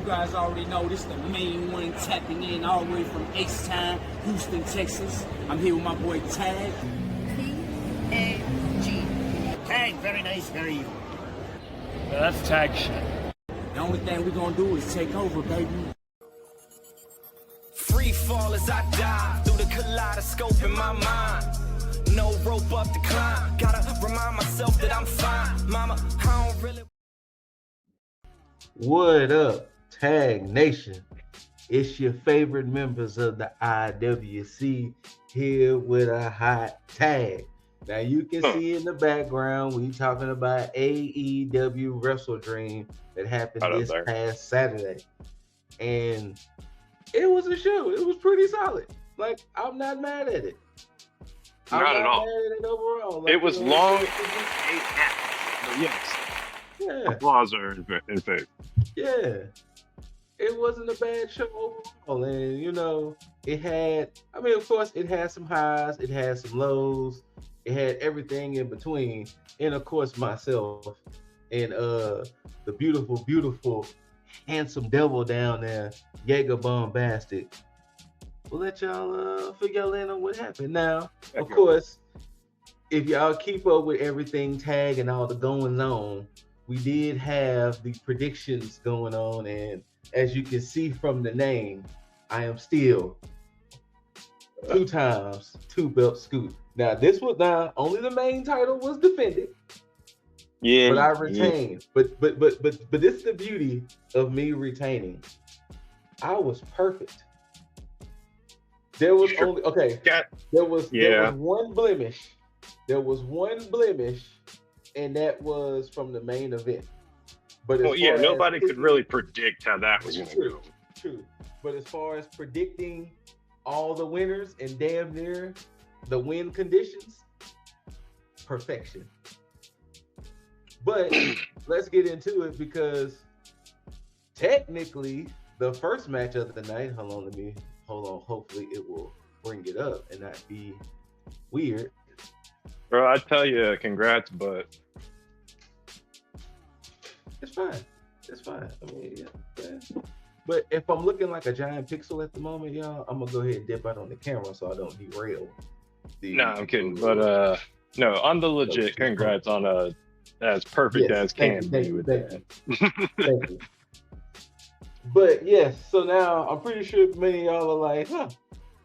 guys already know this the main one tapping in all the way from H-Town, Houston, Texas. I'm here with my boy T.A.G. T.A.G. T.A.G, very nice, very evil. That's tag shit. The only thing we're gonna do is take over, baby. Free fall as I dive through the kaleidoscope in my mind. No rope up to climb. Gotta remind myself that I'm fine. Mama, I don't really. What up, Tag Nation? It's your favorite members of the IWC here with a hot tag. Now you can see in the background we talking about AEW WrestleDream that happened this past Saturday, and it was a show. It was pretty solid. Like, I'm not mad at it. Not at all. Mad at it overall. Like, it was long. 8 acts. Yes. Yeah. Applause are in favor. Yeah. It wasn't a bad show overall. And, you know, it had, I mean, of course, it had some highs, it had some lows, it had everything in between. And, of course, myself and the beautiful, beautiful, handsome devil down there, Jaeger Bombastic. We'll let y'all fill y'all in on what happened. Now, of course, if y'all keep up with everything Tag and all the goings on, we did have the predictions going on, and as you can see from the name, I am still 2 times 2 belt Scoot. Now this was only the main title was defended. Yeah, but I retained. Yeah. But this is the beauty of me retaining. I was perfect. There was only there was one blemish. There was one blemish, and that was from the main event. But nobody could really predict how that was going to go. True. But as far as predicting all the winners and damn near the win conditions, perfection. But let's get into it, because technically the first match of the night, hold on, hopefully it will bring it up and not be weird. Bro, I tell you, congrats, but it's fine. It's fine. I mean, yeah. But if I'm looking like a giant pixel at the moment, y'all, I'm gonna go ahead and dip out on the camera so I don't derail. No, I'm kidding. But no, on the legit, congrats on as perfect as can be with that. Thank you. But yes, so now I'm pretty sure many of y'all are like,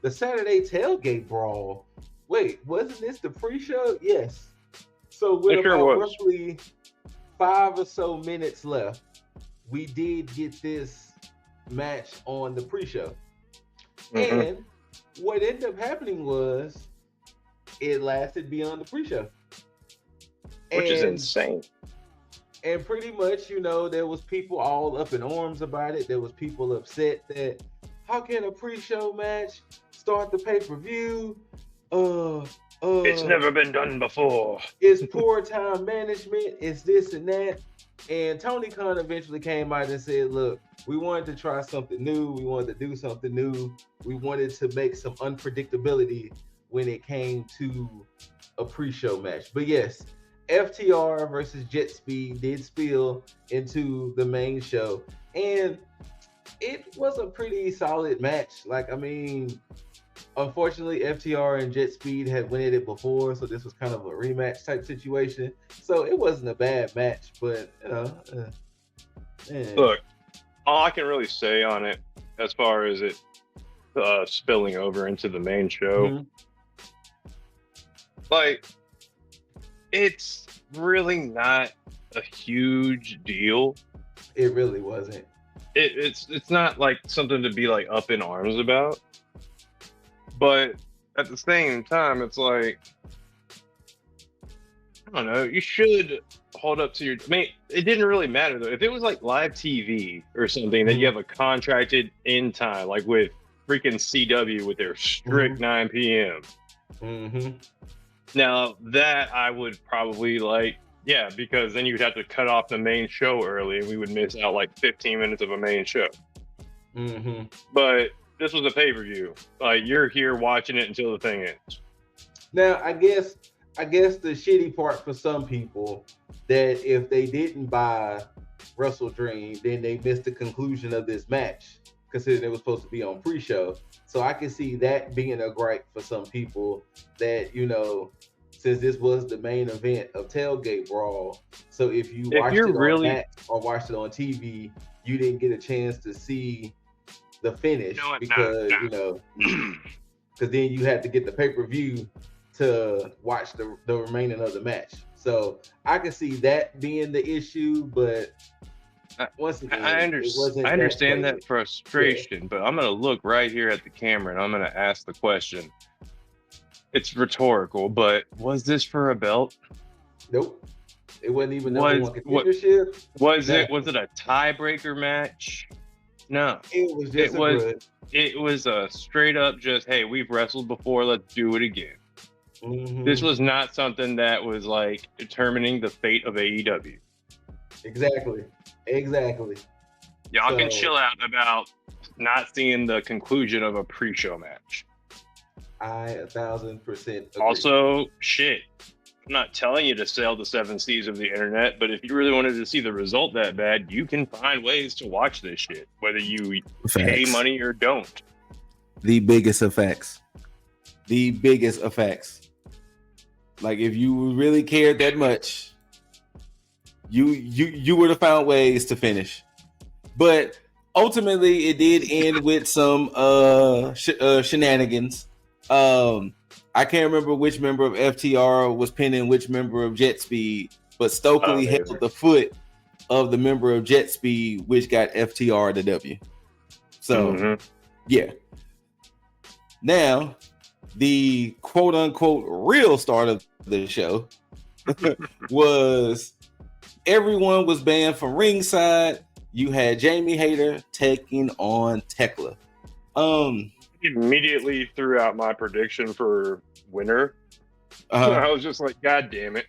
the Saturday tailgate brawl. Wait, wasn't this the pre-show? Yes. So with roughly 5 or so minutes left, we did get this match on the pre-show. Mm-hmm. And what ended up happening was it lasted beyond the pre-show. Which is insane. And pretty much, you know, there was people all up in arms about it. There was people upset that how can a pre-show match start the pay-per-view? It's never been done before. It's poor time management. It's this and that. And Tony Khan eventually came out and said, look, we wanted to try something new. We wanted to do something new. We wanted to make some unpredictability when it came to a pre-show match. But yes, FTR versus Jet Speed did spill into the main show. And it was a pretty solid match. Like, I mean, unfortunately, FTR and Jet Speed had won it before, so this was kind of a rematch type situation. So it wasn't a bad match, but you know. Look, all I can really say on it, as far as it spilling over into the main show, like, it's really not a huge deal. It really wasn't. It's not like something to be like up in arms about. But at the same time, it's like, I don't know, you should hold up to your, I mean, it didn't really matter though. If it was like live TV or something that you have a contracted end time, like with freaking CW with their strict 9 p.m. Now that I would probably like, yeah, because then you'd have to cut off the main show early and we would miss out like 15 minutes of a main show. But this was a pay-per-view. Like, you're here watching it until the thing ends. Now, I guess the shitty part for some people that if they didn't buy WrestleDream, then they missed the conclusion of this match, considering it was supposed to be on pre-show. So I can see that being a gripe for some people that, since this was the main event of Tailgate Brawl, so if you watched it on match or watched it on TV, you didn't get a chance to see the finish because then you had to get the pay-per-view to watch the remaining of the match. So I can see that being the issue, but once again, I understand that frustration, but I'm going to look right here at the camera and I'm going to ask the question. It's rhetorical, but was this for a belt? Nope. It wasn't even number one contendership. Was it a tiebreaker match? No. It was just it was a straight up just, hey, we've wrestled before, let's do it again. Mm-hmm. This was not something that was like determining the fate of AEW. Exactly. Y'all can chill out about not seeing the conclusion of a pre-show match. I 1,000% agree. Also, shit. I'm not telling you to sail the 7 seas of the internet, but if you really wanted to see the result that bad, you can find ways to watch this shit, whether you pay money or don't. The biggest effects. Like, if you really cared that much, you would have found ways to finish. But ultimately, it did end with some shenanigans. I can't remember which member of FTR was pinning which member of Jet Speed, but Stokely held the foot of the member of Jet Speed, which got FTR the W. So, yeah. Now, the quote-unquote real start of the show was everyone was banned from ringside. You had Jamie Hayter taking on Thekla. Immediately threw out my prediction for winner. I was just like, God damn it.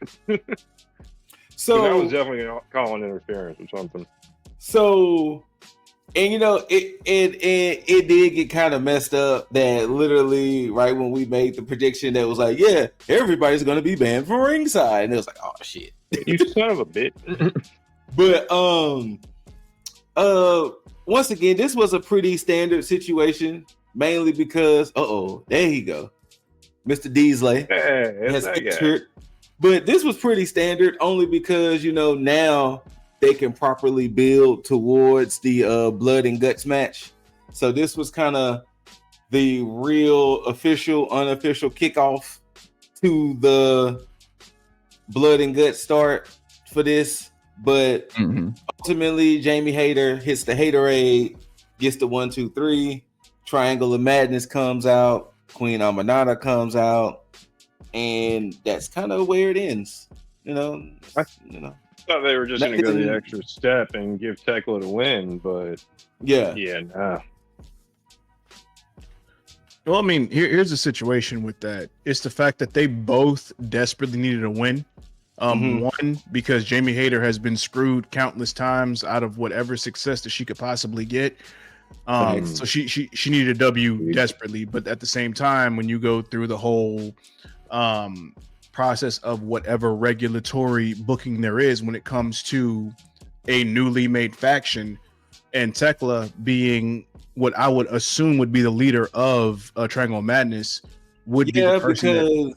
So that was definitely calling interference or something. So, and it did get kind of messed up that literally right when we made the prediction that was like, yeah, everybody's going to be banned from ringside. And it was like, oh shit. You son of a bitch. But once again, this was a pretty standard situation, mainly because there he go. Mr. Deasley has entered. But this was pretty standard only because now they can properly build towards the blood and guts match. So this was kind of the real official, unofficial kickoff to the blood and guts start for this. But ultimately, Jamie Hayter hits the Haterade, gets the 1, 2, 3. Triangle of Madness comes out. Queen Amanada comes out. And that's kind of where it ends. I thought they were just going to go the extra step and give Thekla the win, but nah. Well, I mean, here's the situation with that. It's the fact that they both desperately needed a win. One, because Jamie Hayter has been screwed countless times out of whatever success that she could possibly get. So she needed a W desperately, but at the same time, when you go through the whole process of whatever regulatory booking there is when it comes to a newly made faction, and Thekla being what I would assume would be the leader of Triangle of Madness would be the person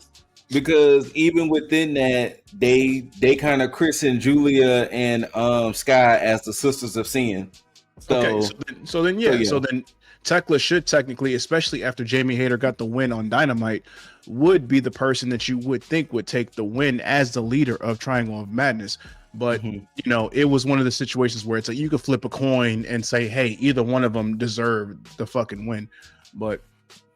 because even within that, they kind of christened Julia and Sky as the Sisters of Sin. So then Thekla should technically, especially after Jamie Hayter got the win on Dynamite, would be the person that you would think would take the win as the leader of Triangle of Madness. But it was one of the situations where it's like you could flip a coin and say, hey, either one of them deserved the fucking win. But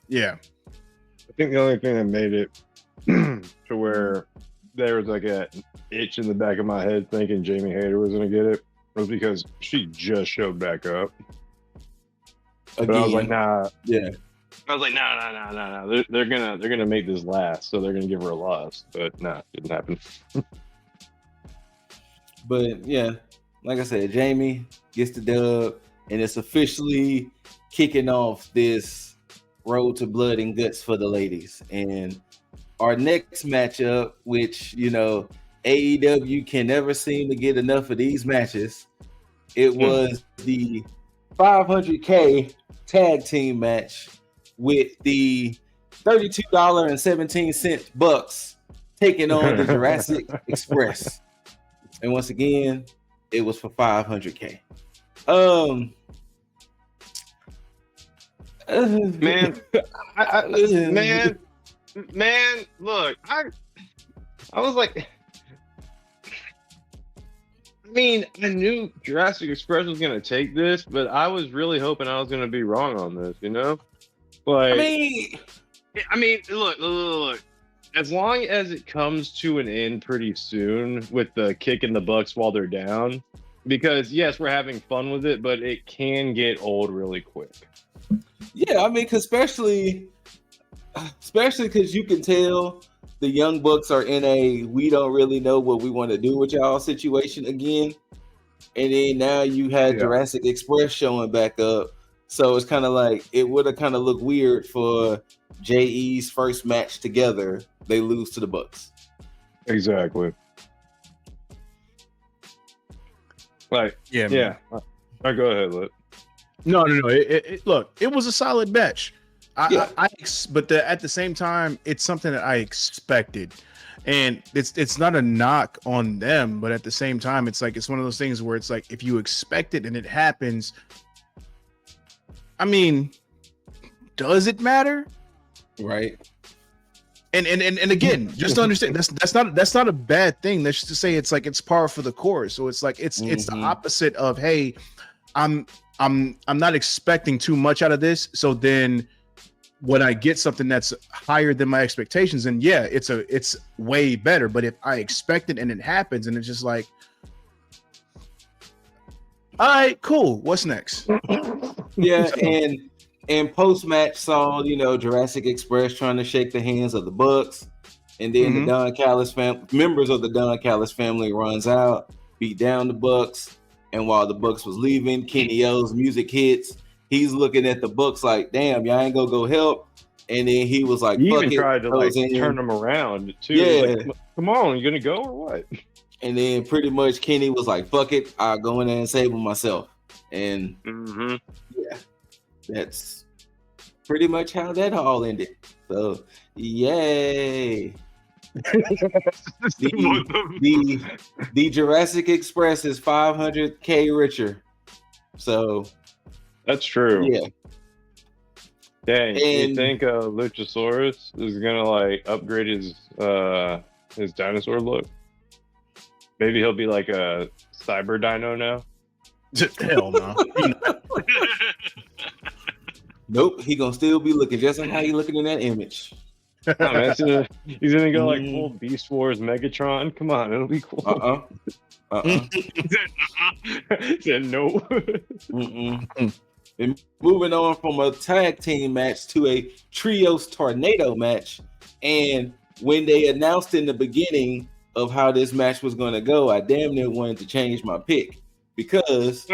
yeah, I think the only thing that made it to where there was like a itch in the back of my head thinking Jamie Hayter was going to get it was because she just showed back up. But I was like, nah. Yeah. I was like, no. They're gonna make this last, so they're gonna give her a loss. But nah, didn't happen. But yeah, like I said, Jamie gets the dub, and it's officially kicking off this road to blood and guts for the ladies. And our next matchup, which AEW can never seem to get enough of these matches, It was the 500K tag team match with the $32.17 Bucks taking on the Jurassic Express. And once again, it was for 500K. Man, man, look, I was like, I mean, I knew Jurassic Express was gonna take this, but I was really hoping I was gonna be wrong on this, you know? Like, I mean, look. As long as it comes to an end pretty soon with the kicking the Bucks while they're down, because yes, we're having fun with it, but it can get old really quick. Yeah, I mean, especially because you can tell the Young Bucks are in a we don't really know what we want to do with y'all situation again. And then now you had Jurassic Express showing back up. So it's kind of like it would have kind of looked weird for JE's first match together. They lose to the Bucks. Exactly. Like, yeah. All right, go ahead, Lit. No. Look, it was a solid match. But at the same time, it's something that I expected, and it's not a knock on them, but at the same time, it's like it's one of those things where it's like if you expect it and it happens, I mean, does it matter? Right. And again, just to understand, that's not a bad thing. That's just to say it's like it's par for the course. So it's like it's the opposite of, hey, I'm not expecting too much out of this. So then when I get something that's higher than my expectations, then yeah, it's way better. But if I expect it and it happens and it's just like, all right, cool, what's next? Yeah, and post-match saw, Jurassic Express trying to shake the hands of the Bucks, and then the Don Callis members of the Don Callis family runs out, beat down the Bucks, and while the Bucks was leaving, Kenny O's music hits. He's looking at the Bucks like, damn, y'all ain't gonna go help. And then he was like, he fuck even it, tried to turn them around too. Yeah. Like, come on, you gonna go or what? And then pretty much Kenny was like, fuck it, I'll go in there and save him myself. And yeah, that's pretty much how that all ended. So yay. the Jurassic Express is 500K richer. So that's true. Yeah. Dang, you think Luchasaurus is gonna like upgrade his dinosaur look? Maybe he'll be like a cyber dino now. Hell no. Nope, he gonna still be looking just like how he looking in that image. Oh, man, he's gonna go like full Beast Wars Megatron. Come on, it'll be cool. He said no. And moving on from a tag team match to a trios tornado match, and when they announced in the beginning of how this match was going to go, I damn near wanted to change my pick, because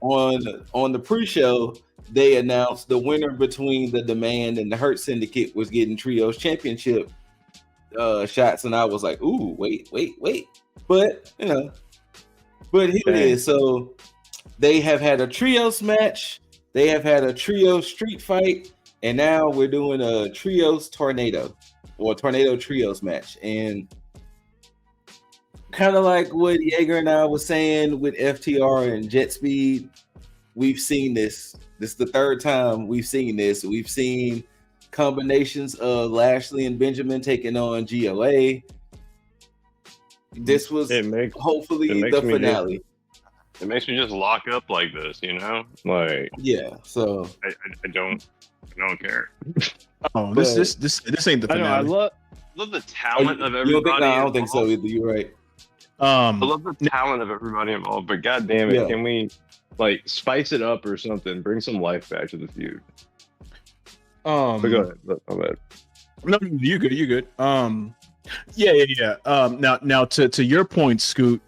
on the pre-show they announced the winner between the Demand and the Hurt Syndicate was getting trios championship shots, and I was like, ooh, wait, but but here it is. So they have had a trios match, they have had a trio street fight, and now we're doing a trios tornado or tornado trios match. And kind of like what Jaeger and I was saying with FTR and Jet Speed, we've seen this. This is the third time we've seen this. We've seen combinations of Lashley and Benjamin taking on GOA. This was hopefully the finale. It makes me just lock up like this, Like, yeah. So I don't care. Oh, this ain't the finale. I love the talent of everybody. I don't think so either. You're right. I love the talent of everybody involved, but god damn it, can we like spice it up or something? Bring some life back to the feud. But go ahead. My bad. No, you good. Yeah. Now to your point, Scoot,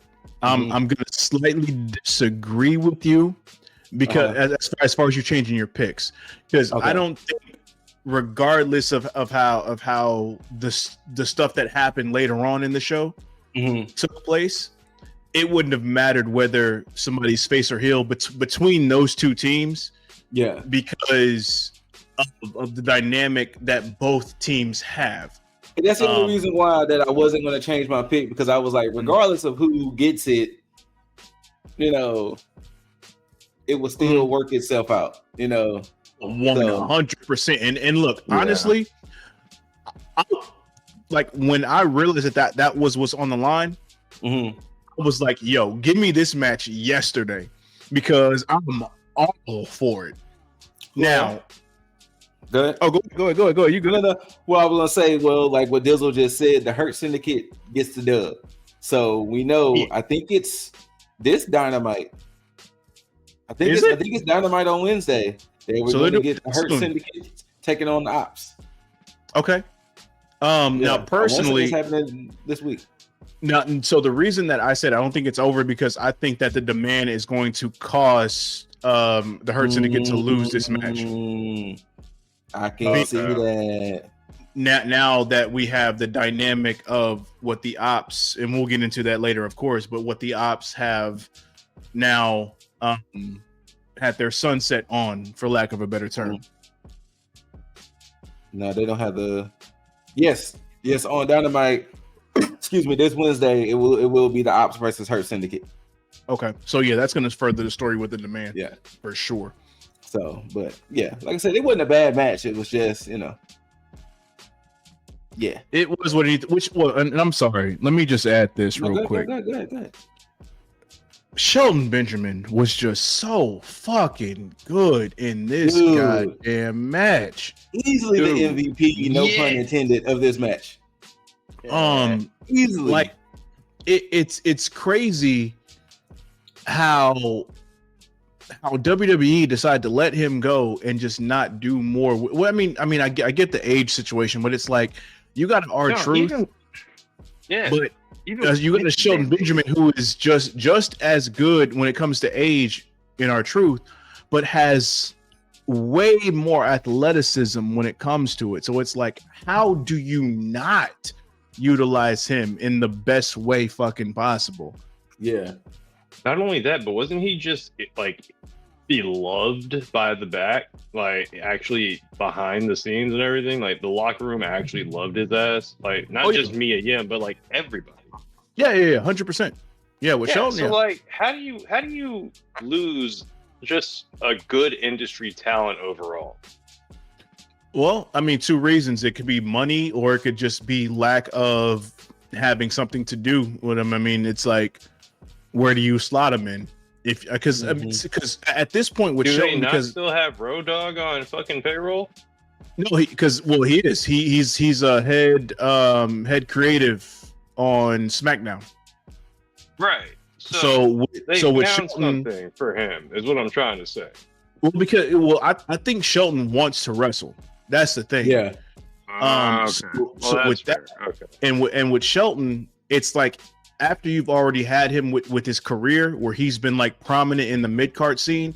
I'm gonna slightly disagree with you because as far as you changing your picks, because I don't think, regardless of how the stuff that happened later on in the show took place, it wouldn't have mattered whether somebody's face or heel between those two teams. Yeah, because of the dynamic that both teams have. And that's the only reason why that I wasn't going to change my pick, because I was like, regardless of who gets it, you know, it will still work itself out. You know, 100%. And look, honestly, like when I realized that was what's on the line, I was like, yo, give me this match yesterday, because I'm all for it. Now, go ahead. Oh, go ahead. You good? Well, I was gonna say, well, like what Dizzle just said, the Hurt Syndicate gets the dub. So we know. Yeah. I think it's this Dynamite. I think it's Dynamite on Wednesday. They were going to get the Hurt Syndicate taking on the Ops. Okay. Now personally, it's happening this week. Now, so the reason that I said I don't think it's over, because I think that the demand is going to cause the Hurt Syndicate to lose this match. I can see that. Now that we have the dynamic of what the Ops, and we'll get into that later, of course, but what the Ops have now had their sunset on, for lack of a better term. No, they don't have the. Yes, on Dynamite. Excuse me. This Wednesday, it will be the Ops versus Hurt Syndicate. Okay, so yeah, that's going to further the story with the demand. Yeah, for sure. So, but yeah, like I said, it wasn't a bad match. It was just, you know, yeah, it was what it. And I'm sorry. Let me just add this real quick. Go ahead. Shelton Benjamin was just so fucking good in this goddamn match. Easily the MVP, no pun intended, of this match. Easily. Like it's crazy how WWE decided to let him go and just not do more. Well, I mean, I get the age situation, but it's like you got R-Truth, but you got a Shelton Benjamin who is just as good when it comes to age in R-Truth, but has way more athleticism when it comes to it. So it's like, how do you not utilize him in the best way fucking possible? Yeah. Not only that, but wasn't he just like beloved by the back, like actually behind the scenes and everything? Like the locker room actually loved his ass, like not just Mia Yim, but like everybody. Yeah, 100%. Yeah, with Shelton. So like, how do you lose just a good industry talent overall? Well, I mean, two reasons. It could be money, or it could just be lack of having something to do with him. I mean, it's like, where do you slot him in? Because at this point with Shelton, because still have Road Dogg on fucking payroll. No, he is. He's a head creative on SmackDown. Right. So with Shelton, something for him is what I'm trying to say. Well, I think Shelton wants to wrestle. That's the thing. Yeah. Okay. With that, and with Shelton, it's like after you've already had him with his career where he's been like prominent in the mid-card scene,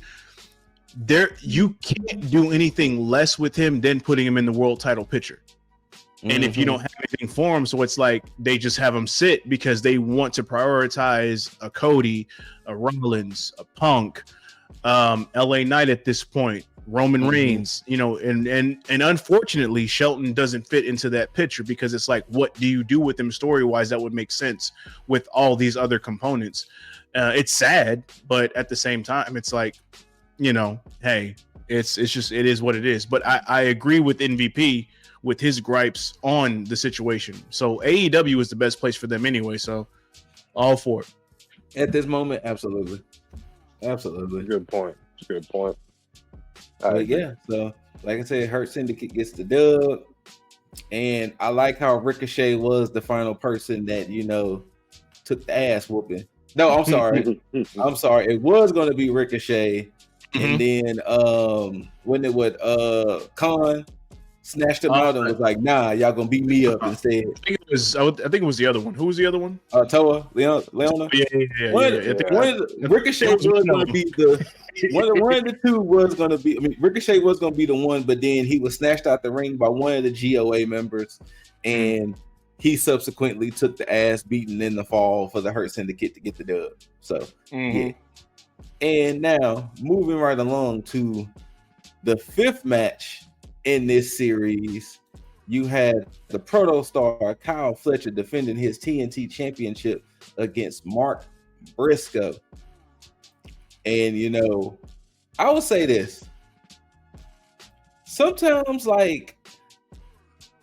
you can't do anything less with him than putting him in the world title picture. And if you don't have anything for him, so it's like they just have him sit because they want to prioritize a Cody, a Rollins, a Punk, LA Knight at this point, Roman Reigns, you know, and unfortunately Shelton doesn't fit into that picture, because it's like, what do you do with him story-wise that would make sense with all these other components? It's sad, but at the same time, it's like, you know, hey, it's just, it is what it is. But I agree with MVP with his gripes on the situation. So AEW is the best place for them anyway. So all for it. At this moment, absolutely. Good point. Yeah, so like I said, Hurt Syndicate gets the dub. And I like how Ricochet was the final person that, you know, took the ass whooping. No, I'm sorry. It was going to be Ricochet. And then when it would Khan snatched him out and was like, nah, y'all gonna beat me up instead. I think it was the other one. Who was the other one? Toa, Leona. Yeah. Ricochet was gonna be the one of the two was gonna be. I mean, Ricochet was gonna be the one, but then he was snatched out the ring by one of the GOA members, and he subsequently took the ass beating in the fall for the Hurt Syndicate to get the dub. So yeah. And now moving right along to the 5th match in this series, you had the Proto Star Kyle Fletcher defending his TNT championship against Mark Briscoe. And you know, I will say this. Sometimes, like,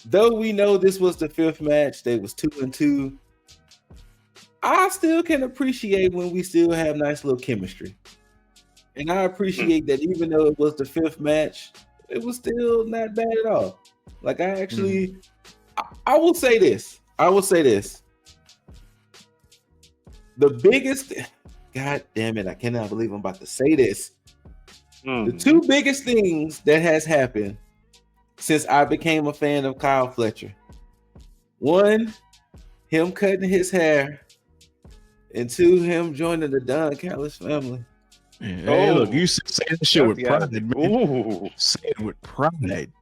though we know this was the 5th match, they was 2-2. I still can appreciate when we still have nice little chemistry. And I appreciate that even though it was the 5th match, it was still not bad at all. Like, I actually, I will say this. The biggest, God damn it, I cannot believe I'm about to say this. The 2 biggest things that has happened since I became a fan of Kyle Fletcher. 1, him cutting his hair, and 2, him joining the Don Callis family. Hey, look, you say that shit with pride, man. Say it with pride.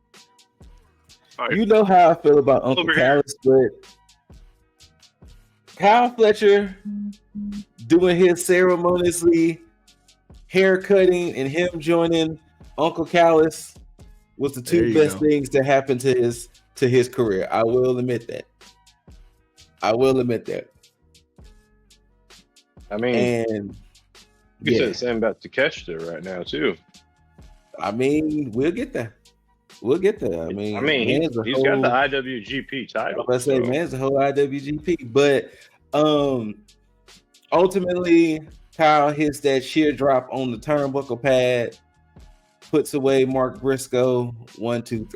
You know how I feel about Uncle Callis, but Kyle Fletcher doing his ceremoniously hair cutting and him joining Uncle Callis was the 2 best things to happen to his career. I will admit that. I mean, and you said the same about Takeshita right now too. I mean, we'll get there. I mean, he's got the IWGP title. I was about to say, man's the whole IWGP, but ultimately, Kyle hits that sheer drop on the turnbuckle pad, puts away Mark Briscoe 1, 2,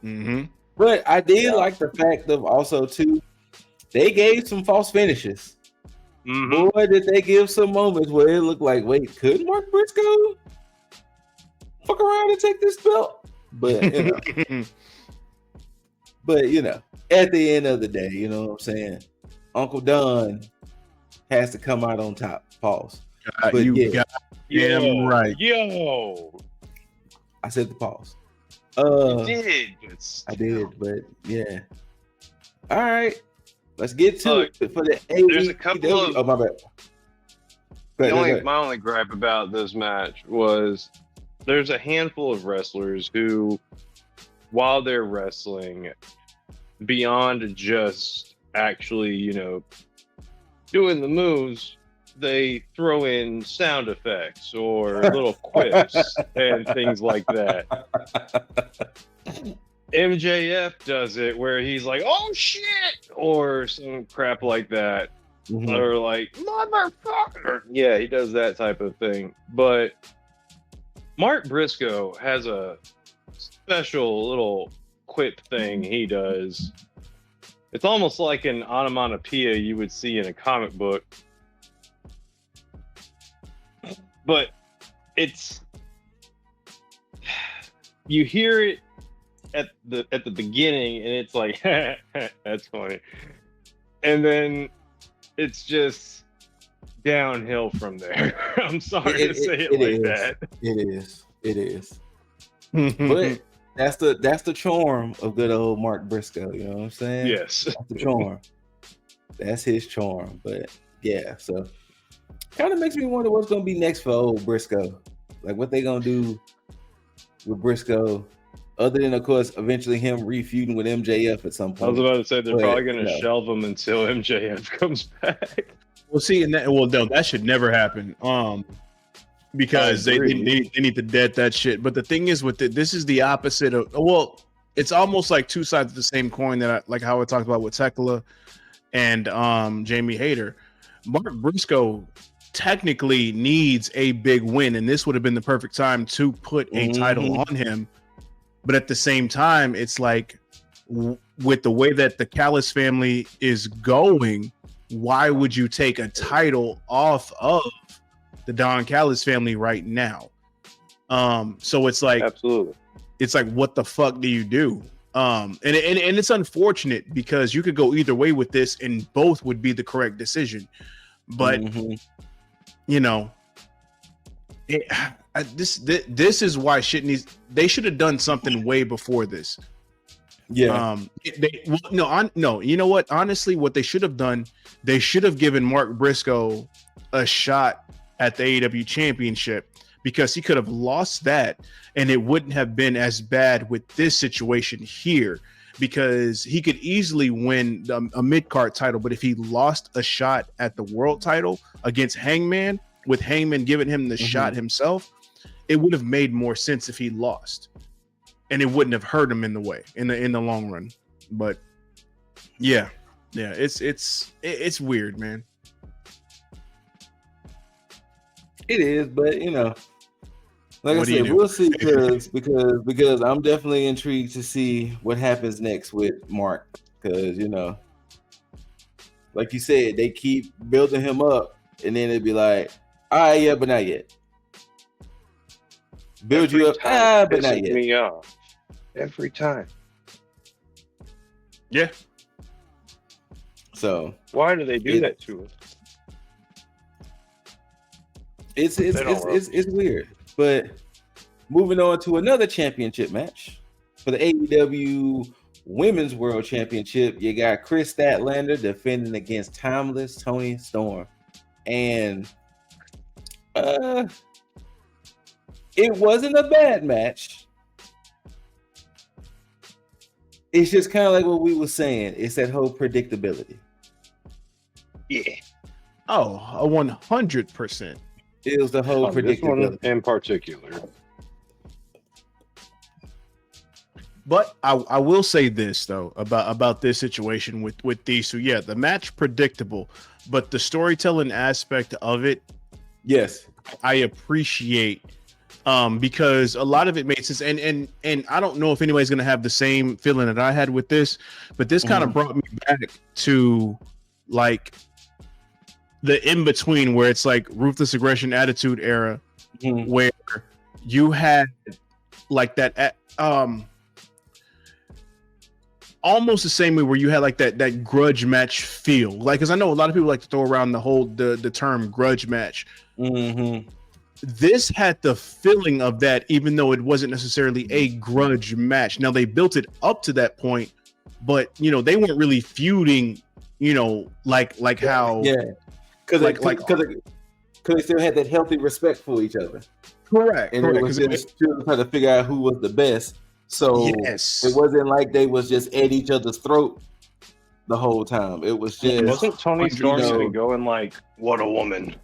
3. But I did like the fact of also too, they gave some false finishes. Boy, did they give some moments where it looked like, wait, could Mark Briscoe fuck around and take this belt? But you know, at the end of the day, you know what I'm saying? Uncle Don has to come out on top. Pause. But right. Yo. I said the pause. You did. I did, but yeah. All right. Let's get to it for the AEW. There's a couple of. Oh, my bad. My only gripe about this match was there's a handful of wrestlers who, while they're wrestling, beyond just actually, you know, doing the moves, they throw in sound effects or little quips and things like that. MJF does it where he's like, "Oh shit," or some crap like that, or like "motherfucker." Yeah, he does that type of thing. But Mark Briscoe has a special little quip thing he does. It's almost like an onomatopoeia you would see in a comic book, but it's, you hear it at the beginning and it's like that's funny, and then it's just downhill from there. I'm sorry to say it like that. It is. But that's the charm of good old Mark Briscoe, you know what I'm saying? Yes. That's the charm. That's his charm. But yeah, so kind of makes me wonder what's gonna be next for old Briscoe. Like what they gonna do with Briscoe, other than of course eventually him refeuding with MJF at some point. I was about to say they're probably gonna shelve him until MJF comes back. Well, see, and that should never happen. Because they need to dead that shit. But the thing is with it, this is the opposite of, well, it's almost like two sides of the same coin that like how I talked about with Thekla and Jamie Hayter. Mark Briscoe technically needs a big win, and this would have been the perfect time to put a title on him. But at the same time, it's like with the way that the Callis family is going, why would you take a title off of the Don Callis family right now? So it's like, absolutely, it's like, what the fuck do you do? And it's unfortunate because you could go either way with this and both would be the correct decision. But you know, this is why shit needs, they should have done something way before this. Yeah. No. You know what? Honestly, what they should have done, they should have given Mark Briscoe a shot at the AEW Championship, because he could have lost that, and it wouldn't have been as bad with this situation here, because he could easily win a mid-card title. But if he lost a shot at the world title against Hangman, with Hangman giving him the shot himself, it would have made more sense if he lost, and it wouldn't have hurt him in the way in the long run. But yeah, it's weird, man. It is, but you know, like I said, we'll see, because I'm definitely intrigued to see what happens next with Mark, because you know, like you said, they keep building him up, and then it'd be like, all right, yeah, but not yet. Build you up, but not yet. Me off every time. Yeah. So why do they do that to us? It's weird. But moving on to another championship match for the AEW Women's World Championship, you got Kris Statlander defending against Timeless Toni Storm, and it wasn't a bad match. It's just kind of like what we were saying. It's that whole predictability. Yeah. Oh, 100%. It was the whole predictability. This one in particular. But I will say this though about this situation with these two. Yeah, the match predictable, but the storytelling aspect of it, yes, I appreciate, because a lot of it made sense. And I don't know if anybody's gonna have the same feeling that I had with this, but this kind of brought me back to like the in between, where it's like Ruthless Aggression Attitude Era, where you had like that almost the same way, where you had like that grudge match feel, like, because I know a lot of people like to throw around the term grudge match. This had the feeling of that, even though it wasn't necessarily a grudge match. Now they built it up to that point, but you know, they weren't really feuding, you know, like how because they still had that healthy respect for each other. Correct. And it was just trying to figure out who was the best. So it wasn't like they was just at each other's throat the whole time. It was just, wasn't Toni Storm even going like, "What a woman"?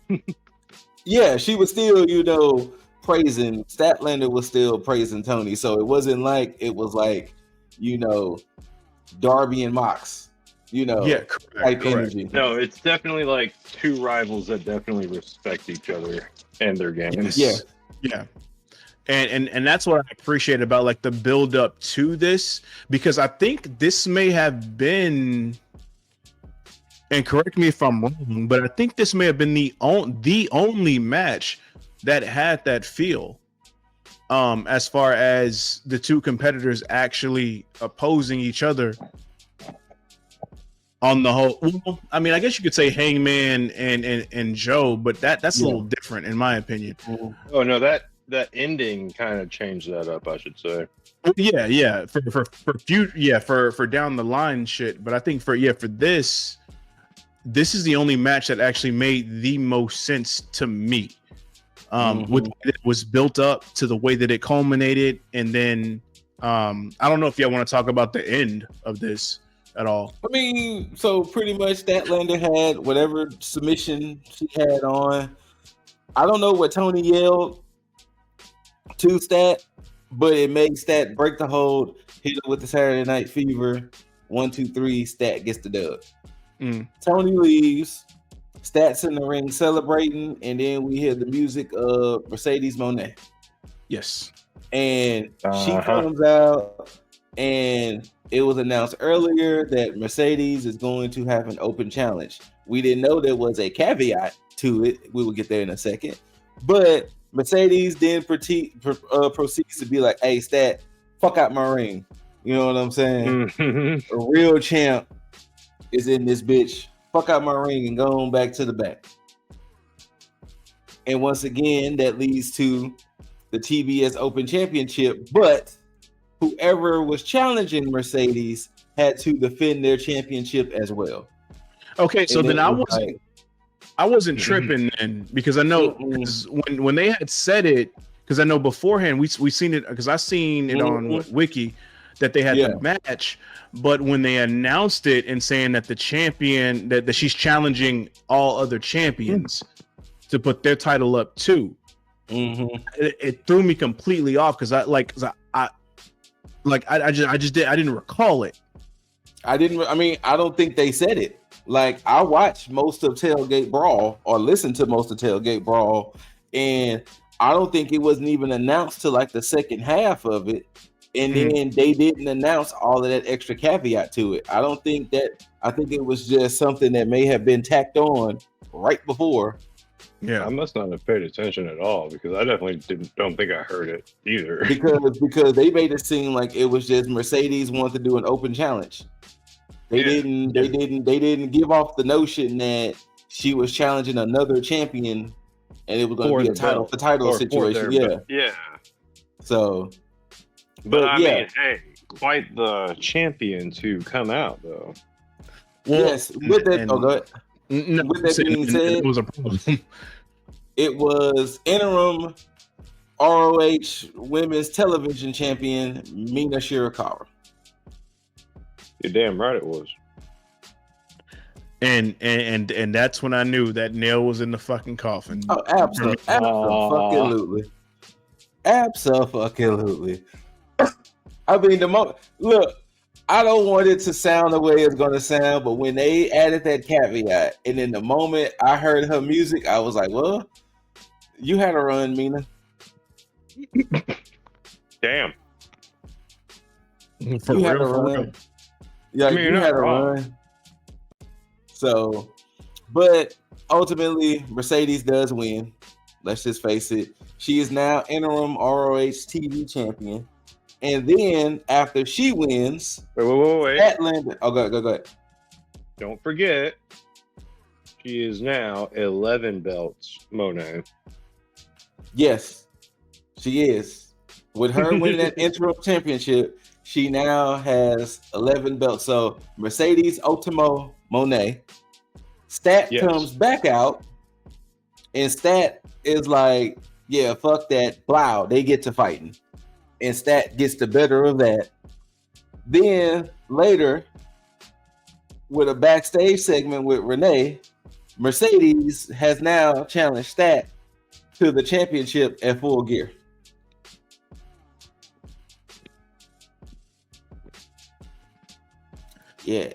Yeah, she was still, you know, praising. Statlander was still praising Toni. So it wasn't like it was like, you know, Darby and Mox, you know, type energy. No, it's definitely like two rivals that definitely respect each other and their games. Yeah. And that's what I appreciate about like the build up to this, because I think this may have been, and correct me if I'm wrong, but I think this may have been the only match that had that feel, as far as the two competitors actually opposing each other on the whole. Well, I mean, I guess you could say Hangman and Joe, but that's a little different in my opinion. Oh no, that ending kind of changed that up, I should say. Yeah, for down the line shit. But I think for this is the only match that actually made the most sense to me. With the way it was built up to the way that it culminated, and then I don't know if y'all want to talk about the end of this at all. I mean, so pretty much Statlander had whatever submission she had on. I don't know what Toni yelled to Stat, but it made Stat break the hold, hit her with the Saturday Night Fever. 1, 2, 3, Stat gets the dub. Toni leaves, Stat's in the ring celebrating, and then we hear the music of Mercedes Mone. Yes. And she comes out, and it was announced earlier that Mercedes is going to have an open challenge. We didn't know there was a caveat to it. We will get there in a second. But Mercedes then proceeds to be like, "Hey, Stat, fuck out my ring." You know what I'm saying? A real champ is in this bitch. Fuck out my ring and go on back to the back. And once again, that leads to the TBS Open Championship. But whoever was challenging Mercedes had to defend their championship as well. Okay, so And then it was I wasn't tripping then, because I know when they had said it, because I know beforehand we seen it, because I seen it on Wiki that they had the match, but when they announced it and saying that the champion that she's challenging all other champions to put their title up too, it threw me completely off, because I didn't recall it. I don't think they said it. Like, I watched most of Tailgate Brawl, or listened to most of Tailgate Brawl, and I don't think it wasn't even announced to like the second half of it. And then they didn't announce all of that extra caveat to it. I think it was just something that may have been tacked on right before. Yeah, I must not have paid attention at all, because I definitely don't think I heard it either. Because they made it seem like it was just Mercedes wanted to do an open challenge. They didn't give off the notion that she was challenging another champion and it was going to be a title situation. Yeah. So, but I mean, hey, quite the champion to come out though. Well, yes, with that, go ahead. With that being said, it was a problem. It was interim ROH Women's Television Champion Mina Shirakawa. You're damn right it was. And that's when I knew that nail was in the fucking coffin. Oh, absolutely. Absolutely. I mean, look, I don't want it to sound the way it's going to sound, but when they added that caveat, and in the moment I heard her music, I was like, well, you had a run, Mina. Damn. For real. Yeah, I mean, you had a run. So, but ultimately, Mercedes does win. Let's just face it. She is now interim ROH TV champion. And then after she wins, wait. Statlander. Oh, go ahead. Don't forget, she is now 11 belts, Mone. Yes, she is. With her winning that interim championship, she now has 11 belts. So Mercedes Ultimo Mone. Stat comes back out, and Stat is like, yeah, fuck that. Blow, they get to fighting. And Stat gets the better of that. Then later, with a backstage segment with Renee, Mercedes has now challenged Stat to the championship at Full Gear. Yeah.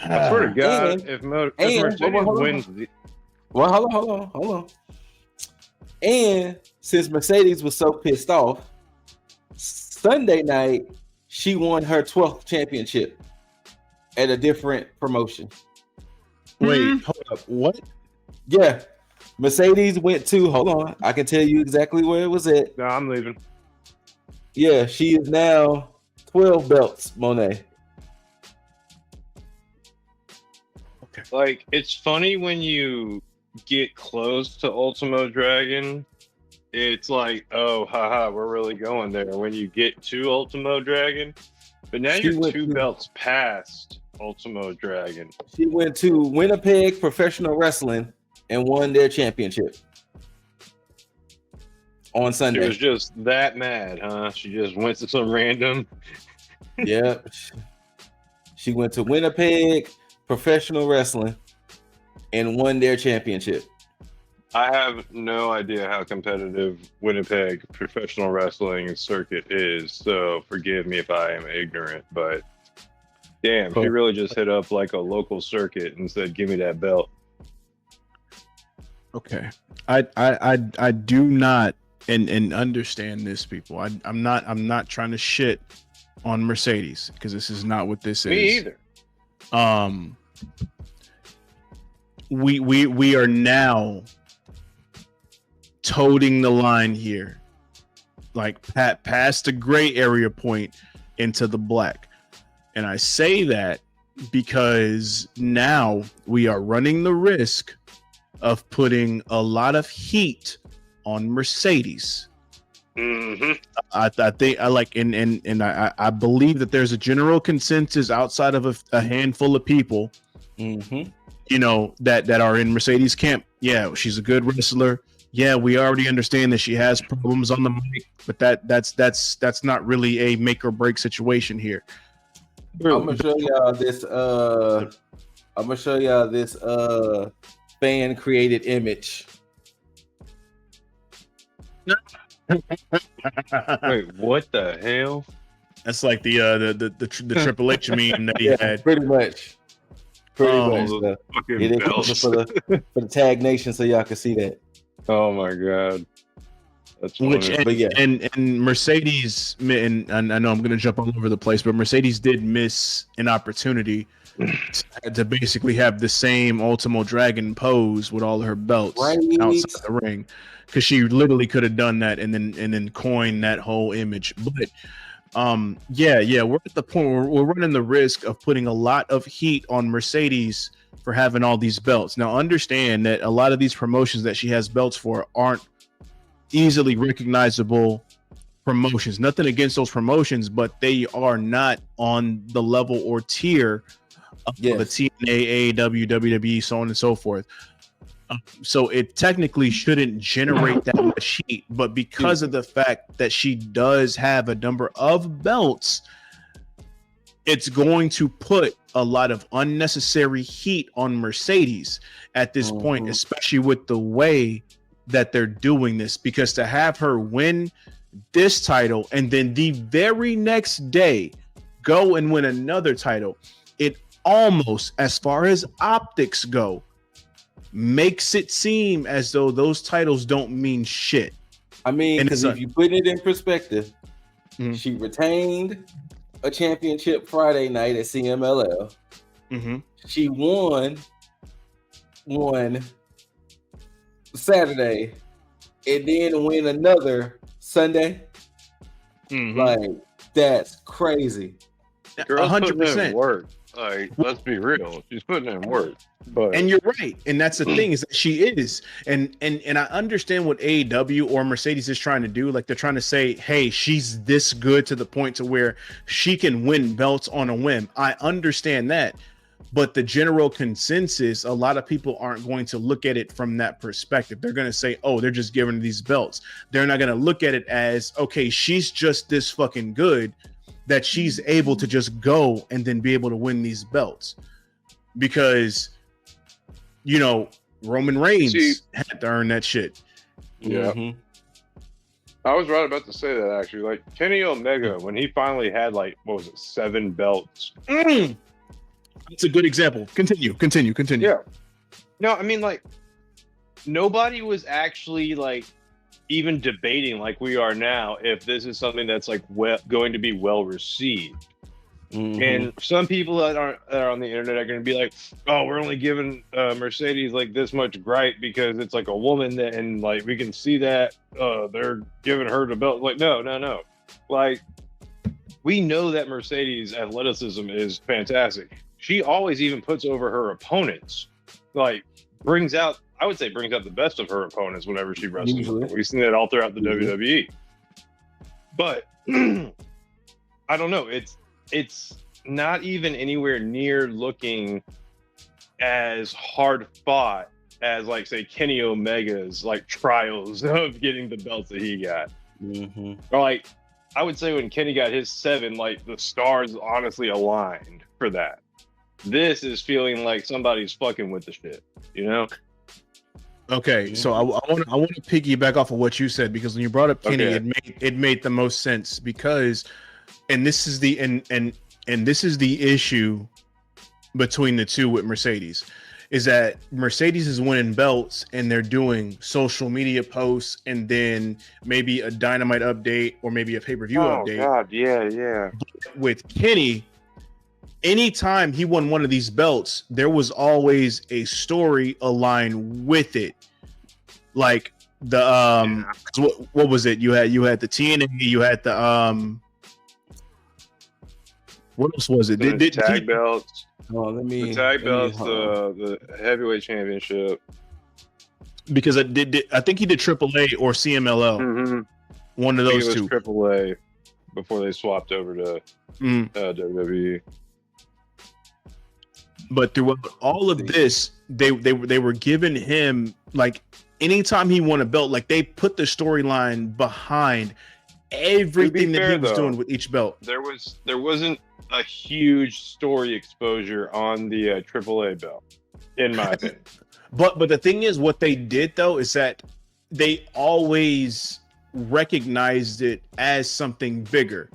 I swear to God, if Mercedes wins the... Well, hold on. And since Mercedes was so pissed off, Sunday night, she won her 12th championship at a different promotion. Wait, hold up. What? Yeah. Mercedes went to, hold on, I can tell you exactly where it was at. No, I'm leaving. Yeah, she is now 12 belts, Mone. Okay. Like, it's funny when you get close to Ultimo Dragon, it's like, oh, haha, we're really going there. When you get to Ultimo Dragon, but now you're 2 belts past Ultimo Dragon. She went to Winnipeg Professional Wrestling and won their championship on Sunday. She was just that mad, huh? She just went to some random. Yeah. She went to Winnipeg Professional Wrestling and won their championship. I have no idea how competitive Winnipeg Professional Wrestling circuit is, so forgive me if I am ignorant, but damn, she really just hit up like a local circuit and said, give me that belt. Okay. I do not and understand this, people. I'm not trying to shit on Mercedes, because this is not what this is. Me either. We are now toting the line here, like past the gray area point into the black. And I say that because now we are running the risk of putting a lot of heat on Mercedes I think I like and I believe that there's a general consensus outside of a handful of people, you know, that are in Mercedes camp. Yeah, she's a good wrestler. Yeah, we already understand that she has problems on the mic, but that's not really a make or break situation here. I'm gonna show y'all this. Fan created image. Wait, what the hell? That's like the Triple H meme that he had. Pretty much. Fucking They belts. for the Tag Nation, so y'all can see that. Oh my god, that's funny. And Mercedes, and I know I'm gonna jump all over the place, but Mercedes did miss an opportunity to basically have the same Ultimo Dragon pose with all of her belts outside the ring, because she literally could have done that and then coined that whole image. But we're at the point where we're running the risk of putting a lot of heat on Mercedes for having all these belts. Now understand that a lot of these promotions that she has belts for aren't easily recognizable promotions. Nothing against those promotions, but they are not on the level or tier of the TNA, AEW, WWE, so on and so forth. So it technically shouldn't generate that much heat, but because of the fact that she does have a number of belts, it's going to put a lot of unnecessary heat on Mercedes at this point, especially with the way that they're doing this, because to have her win this title and then the very next day go and win another title, it almost, as far as optics go, makes it seem as though those titles don't mean shit. I mean, because if you put it in perspective, she retained a championship Friday night at CMLL. She won Saturday and then win another Sunday. Like, that's crazy. Girl's 100% work. Like, let's be real, she's putting in work. But and you're right, and that's the thing, is that she is, and I understand what AEW or Mercedes is trying to do. Like, they're trying to say, hey, she's this good to the point to where she can win belts on a whim. I understand that, but the general consensus, a lot of people aren't going to look at it from that perspective. They're going to say, oh, they're just giving her these belts. They're not going to look at it as, okay, she's just this fucking good that she's able to just go and then be able to win these belts. Because, you know, Roman Reigns had to earn that shit. Yeah. I was right about to say that, actually. Like, Kenny Omega, when he finally had, like, what was it, 7 belts? It's a good example. Continue. Yeah. No, I mean, like, nobody was actually, like, even debating like we are now if this is something that's, like, going to be well received. And some people that are on the internet are going to be like, oh, we're only giving Mercedes, like, this much gripe because it's, like, a woman that, and, like, we can see that they're giving her the belt. Like, no. Like, we know that Mercedes' athleticism is fantastic. She always even puts over her opponents. Like, I would say brings out the best of her opponents whenever she wrestles. Usually. We've seen that all throughout the WWE. But I don't know. It's not even anywhere near looking as hard fought as, like, say, Kenny Omega's, like, trials of getting the belts that he got. Or, like, I would say when Kenny got his 7, like, the stars honestly aligned for that. This is feeling like somebody's fucking with the shit, you know? Okay, so I want to piggyback off of what you said, because when you brought up Kenny, it made the most sense, because, and this is the and this is the issue between the two with Mercedes, is that Mercedes is winning belts and they're doing social media posts and then maybe a Dynamite update or maybe a pay-per-view update. Oh God, yeah. With Kenny, anytime he won one of these belts, there was always a story aligned with it. Like the what was it? You had the TNA, you had the what else was it? The tag belts. Oh, the tag belts, the heavyweight championship. Because I think he did AAA or CMLL. One of those two. AAA before they swapped over to WWE. But throughout all of this, they were giving him like anytime he won a belt, like they put the storyline behind everything that he was doing with each belt. There wasn't a huge story exposure on the AAA belt, in my opinion. But the thing is, what they did though is that they always recognized it as something bigger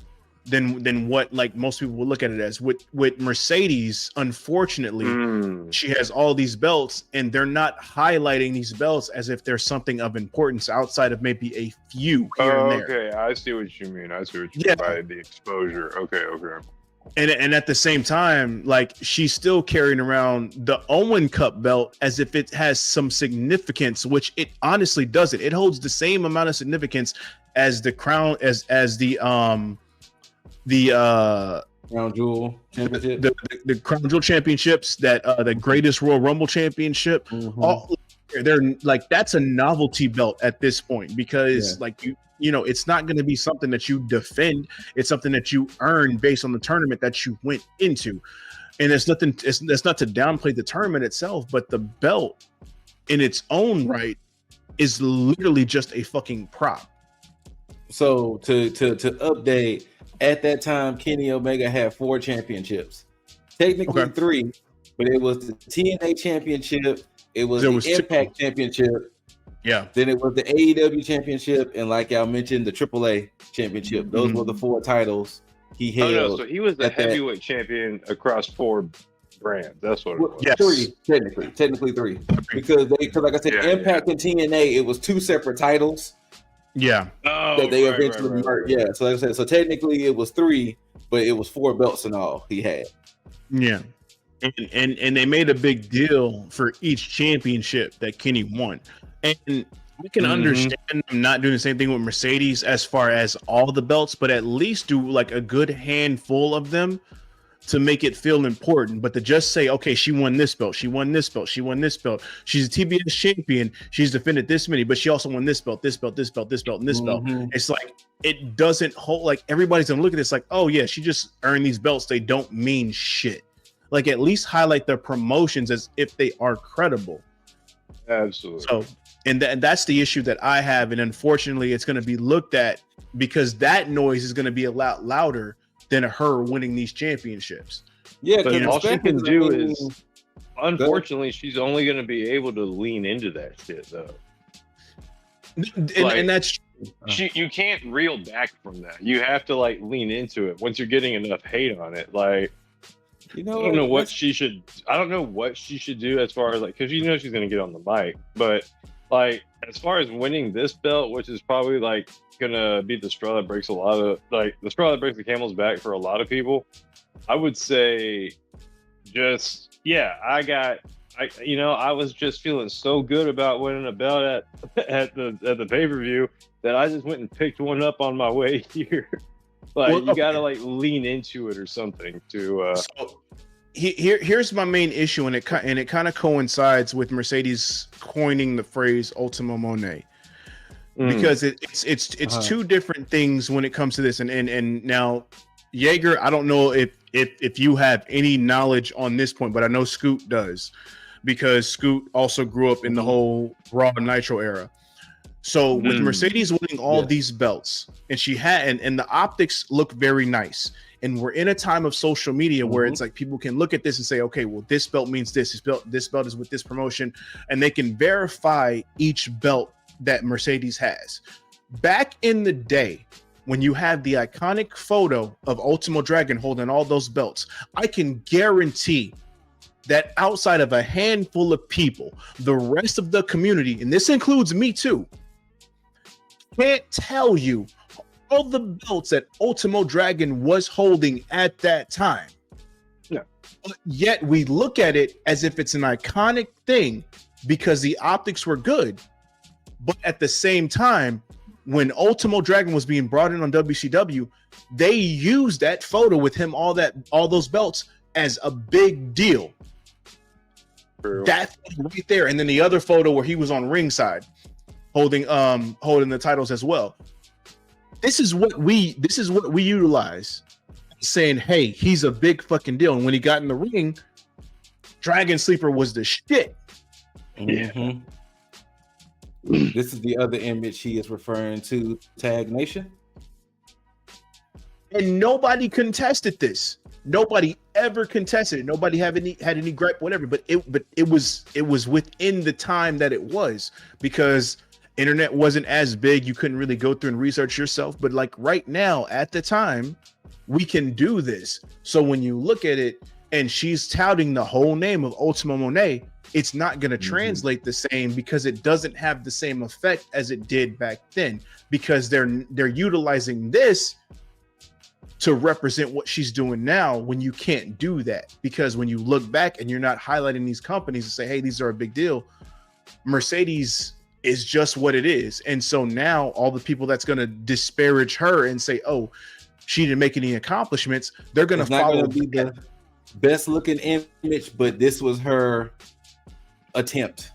than what like most people would look at it as. With Mercedes, unfortunately, she has all these belts, and they're not highlighting these belts as if they're something of importance outside of maybe a few here and there. Okay, I see what you mean. By the exposure. Okay. And at the same time, like she's still carrying around the Owen Cup belt as if it has some significance, which it honestly doesn't. It holds the same amount of significance as the crown, as the Crown Jewel Championship, the Crown Jewel Championships, that the Greatest Royal Rumble Championship. All they're like, that's a novelty belt at this point, because like you know, it's not going to be something that you defend. It's something that you earn based on the tournament that you went into. And it's nothing, it's not to downplay the tournament itself, but the belt in its own right is literally just a fucking prop. So to update, at that time, Kenny Omega had 4 championships. Technically 3, but it was the TNA championship, it was the Impact championship. Yeah. Then it was the AEW championship, and like y'all mentioned, the AAA championship. Those were the 4 titles he held. Oh no, so he was the heavyweight champion across 4 brands. That's what it was. Yes. 3, technically 3, because like I said, Impact and TNA, it was 2 separate titles. Yeah. That they eventually merged. Yeah. So like I said, so technically it was 3, but it was 4 belts in all he had. Yeah. And they made a big deal for each championship that Kenny won. And I can understand them not doing the same thing with Mercedes as far as all the belts, but at least do like a good handful of them to make it feel important. But to just say, okay, she won this belt, she won this belt, she won this belt, she's a TBS champion, she's defended this many, but she also won this belt, this belt, this belt, this belt, and this belt. It's like, it doesn't hold, like everybody's gonna look at this like, oh yeah, she just earned these belts, they don't mean shit. Like at least highlight their promotions as if they are credible. Absolutely. So and that's the issue that I have, and unfortunately it's going to be looked at, because that noise is going to be a lot louder than her winning these championships. Yeah, but all she can do is, unfortunately, she's only going to be able to lean into that shit though. And that's you can't reel back from that. You have to like lean into it once you're getting enough hate on it. Like, you know, I don't know what she should do as far as like, because you know she's going to get on the mic, but like as far as winning this belt, which is probably like gonna be the straw that breaks the camel's back for a lot of people, I would say I was just feeling so good about winning a belt at the pay-per-view that I just went and picked one up on my way here. You gotta like lean into it or something to Here's my main issue, and it kind of coincides with Mercedes coining the phrase "Ultimo Monet," because it's 2 different things when it comes to this. And now, Jaeger, I don't know if you have any knowledge on this point, but I know Scoot does, because Scoot also grew up in the whole Raw Nitro era. So with Mercedes winning all these belts, and she had, and the optics look very nice. And we're in a time of social media where it's like people can look at this and say, okay, well, this belt means this belt is with this promotion, and they can verify each belt that Mercedes has. Back in the day, when you have the iconic photo of Ultimo Dragon holding all those belts, I can guarantee that outside of a handful of people, the rest of the community, and this includes me too, can't tell you all the belts that Ultimo Dragon was holding at that time. Yeah. But yet we look at it as if it's an iconic thing because the optics were good. But at the same time, when Ultimo Dragon was being brought in on WCW, they used that photo with him, all those belts, as a big deal. True. That right there. And then the other photo where he was on ringside holding the titles as well. this is what we utilize, saying, hey, he's a big fucking deal. And when he got in the ring, Dragon Sleeper was the shit. Mm-hmm. This is the other image he is referring to, Tag Nation. And nobody contested this. Nobody ever contested it. Nobody had any gripe, whatever. But it was within the time that it was, because internet wasn't as big. You couldn't really go through and research yourself. But like right now, at the time, we can do this. So when you look at it, and she's touting the whole name of Ultima Mone, it's not going to translate the same, because it doesn't have the same effect as it did back then, because they're utilizing this to represent what she's doing now, when you can't do that. Because when you look back and you're not highlighting these companies and say, hey, these are a big deal, Mercedes is just what it is. And so now all the people that's going to disparage her and say, oh, she didn't make any accomplishments, they're going to follow. Be the best looking image, but this was her attempt.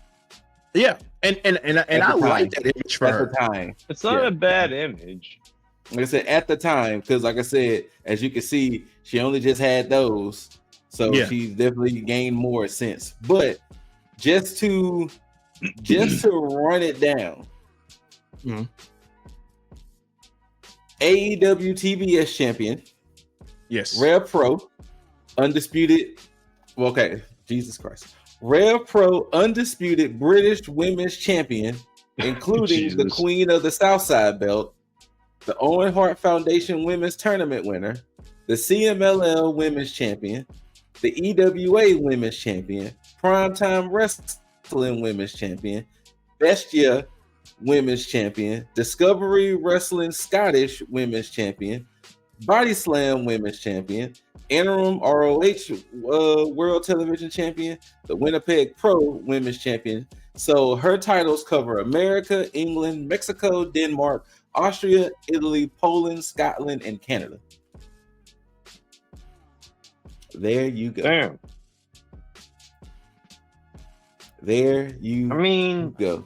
Yeah, and I like that image for her. Time. It's not a bad image. Like I said, at the time, because like I said, as you can see, she only just had those, so she's definitely gained more since. But just to run it down, AEW TBS champion, yes, Rev Pro, undisputed. Well, okay, Jesus Christ, Rev Pro undisputed British Women's Champion, including the Queen of the Southside belt, the Owen Hart Foundation Women's Tournament winner, the CMLL Women's Champion, the EWA Women's Champion, Primetime Wrestling Women's Champion, Bestia Women's Champion, Discovery Wrestling Scottish Women's Champion, Body Slam Women's Champion, Interim ROH World Television Champion, the Winnipeg Pro Women's Champion. So her titles cover America, England, Mexico, Denmark, Austria, Italy, Poland, Scotland, and Canada. There you go. Damn. There you go.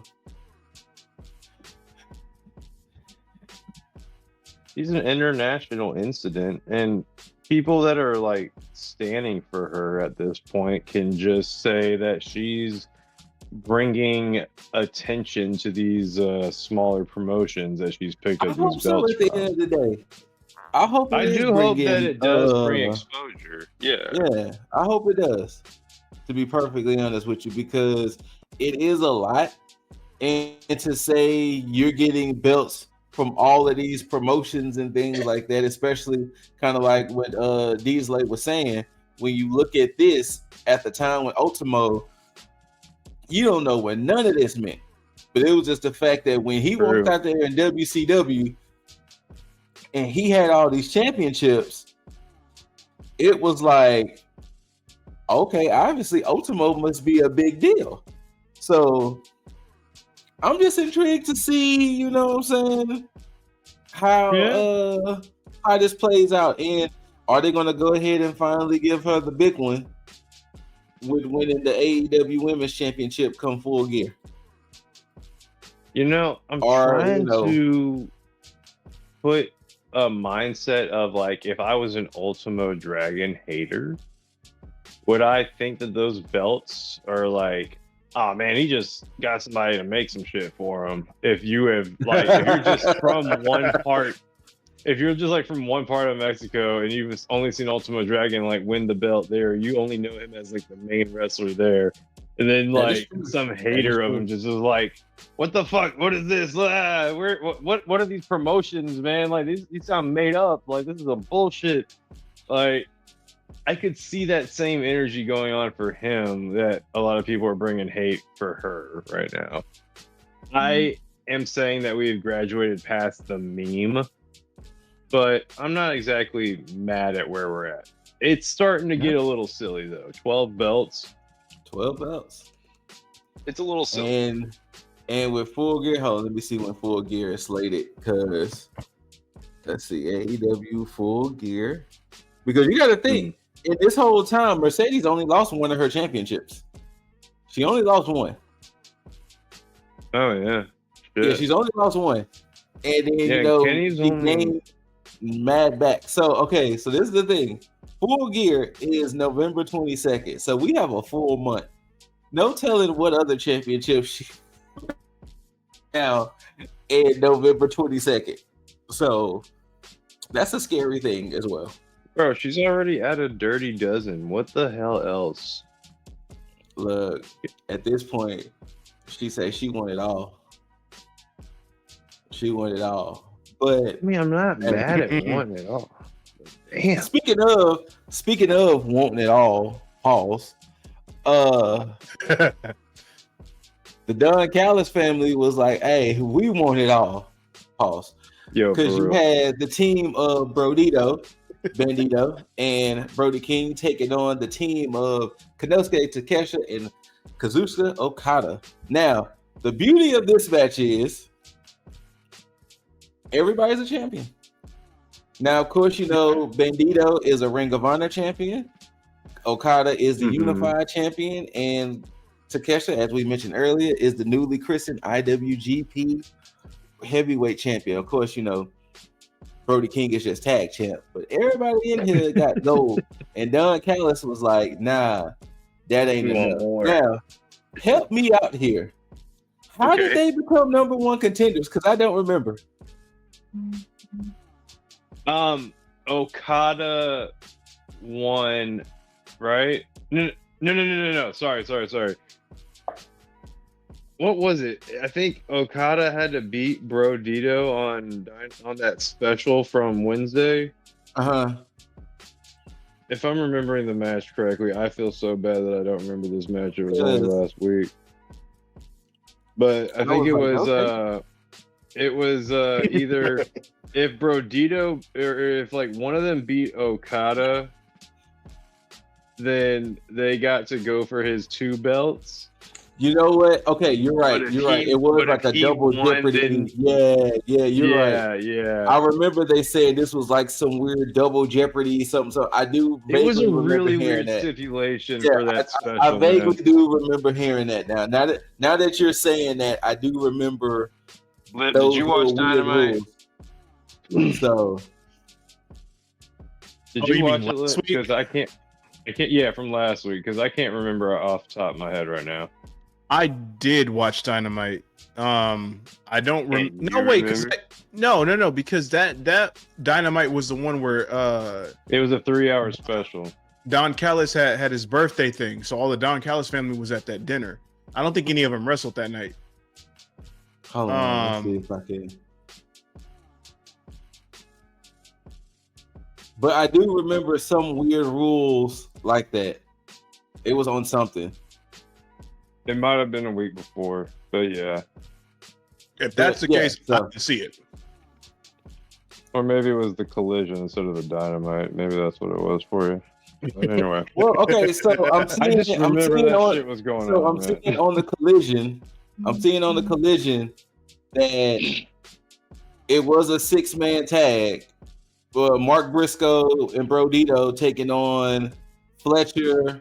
She's an international incident, and people that are like standing for her at this point can just say that she's bringing attention to these smaller promotions that she's picked up these belts at the end of the day. I hope that it does bring exposure. Yeah, I hope it does, to be perfectly honest with you, because it is a lot. And to say you're getting belts from all of these promotions and things like that, especially kind of like what Diesley was saying, when you look at this at the time with Ultimo, you don't know what none of this meant. But it was just the fact that when he walked out there in WCW and he had all these championships, it was like, okay, obviously Ultimo must be a big deal. So I'm just intrigued to see, you know what I'm saying, how this plays out. And are they going to go ahead and finally give her the big one with winning the AEW Women's Championship come full gear? You know, I'm trying to put a mindset of like, if I was an Ultimo Dragon hater, would I think that those belts are like, oh man, he just got somebody to make some shit for him? If you have like, if you're just from one part, if you're just like from one part of Mexico and you've only seen Ultimo Dragon like win the belt there, you only know him as like the main wrestler there, and then like some hater of him just is like, what the fuck? What is this? What are these promotions, man? Like these sound made up. Like this is a bullshit. Like I could see that same energy going on for him that a lot of people are bringing hate for her right now. I am saying that we've graduated past the meme, but I'm not exactly mad at where we're at. It's starting to get a little silly though. 12 belts. 12 belts. It's a little silly. And with Full Gear, hold on, let me see when Full Gear is slated, because let's see, AEW Full Gear. Because you got to think, in this whole time, Mercedes only lost one of her championships. She only lost one. Oh, yeah. Yeah, she's only lost one. And then Kenny's he only... gained mad back. So this is the thing. Full Gear is November 22nd. So we have a full month. No telling what other championship she now in November 22nd. So that's a scary thing as well. Bro, she's already at a dirty dozen. What the hell else? Look, at this point, she said she wanted it all. She wanted it all. But I mean, I'm not mad at wanting it all. Damn. Speaking of wanting it all, pause. The Don Callis family was like, "Hey, we want it all." Pause. Because you had the team of BroDido, Bandito, and Brody King taking on the team of Konosuke, Takeshita, and Kazuchika Okada. Now, the beauty of this match is everybody's a champion. Now, of course, Bandito is a Ring of Honor champion. Okada is the Unified champion, and Takeshita, as we mentioned earlier, is the newly christened IWGP heavyweight champion. Of course, Brody King is just tag champ, but everybody in here got gold. And Don Callis was like, "Nah, that ain't enough." Now, help me out here. How did they become number one contenders? Because I don't remember. Okada won, right? No. Sorry. What was it? I think Okada had to beat BroDido on that special from Wednesday. If I'm remembering the match correctly, I feel so bad that I don't remember this match. It was only last week, but I think it was either if BroDido or if like one of them beat Okada, then they got to go for his 2 belts. You know what? Okay, you're right. It was like a double jeopardy. Yeah, you're right. Yeah. I remember they said this was like some weird double jeopardy something. So I do. It was a really weird stipulation for that special. I vaguely do remember hearing that now. Now that you're saying that, I do remember. Did you watch Dynamite? So, did you watch it? Because I can't. Yeah, from last week, because I can't remember off the top of my head right now. I did watch Dynamite. I don't remember. No, because that Dynamite was the one where it was a 3-hour special. Don Callis had his birthday thing, so all the Don Callis family was at that dinner. I don't think any of them wrestled that night. Hold on, let's see if I can. But I do remember some weird rules like that. It was on something. It might have been a week before, but yeah. If that's the case, I can see it. Or maybe it was the collision instead of the Dynamite. Maybe that's what it was for you. But anyway. Well, okay, so I'm seeing on the collision. I'm seeing on the collision that it was a 6-man tag. For Mark Briscoe and BroDido taking on Fletcher,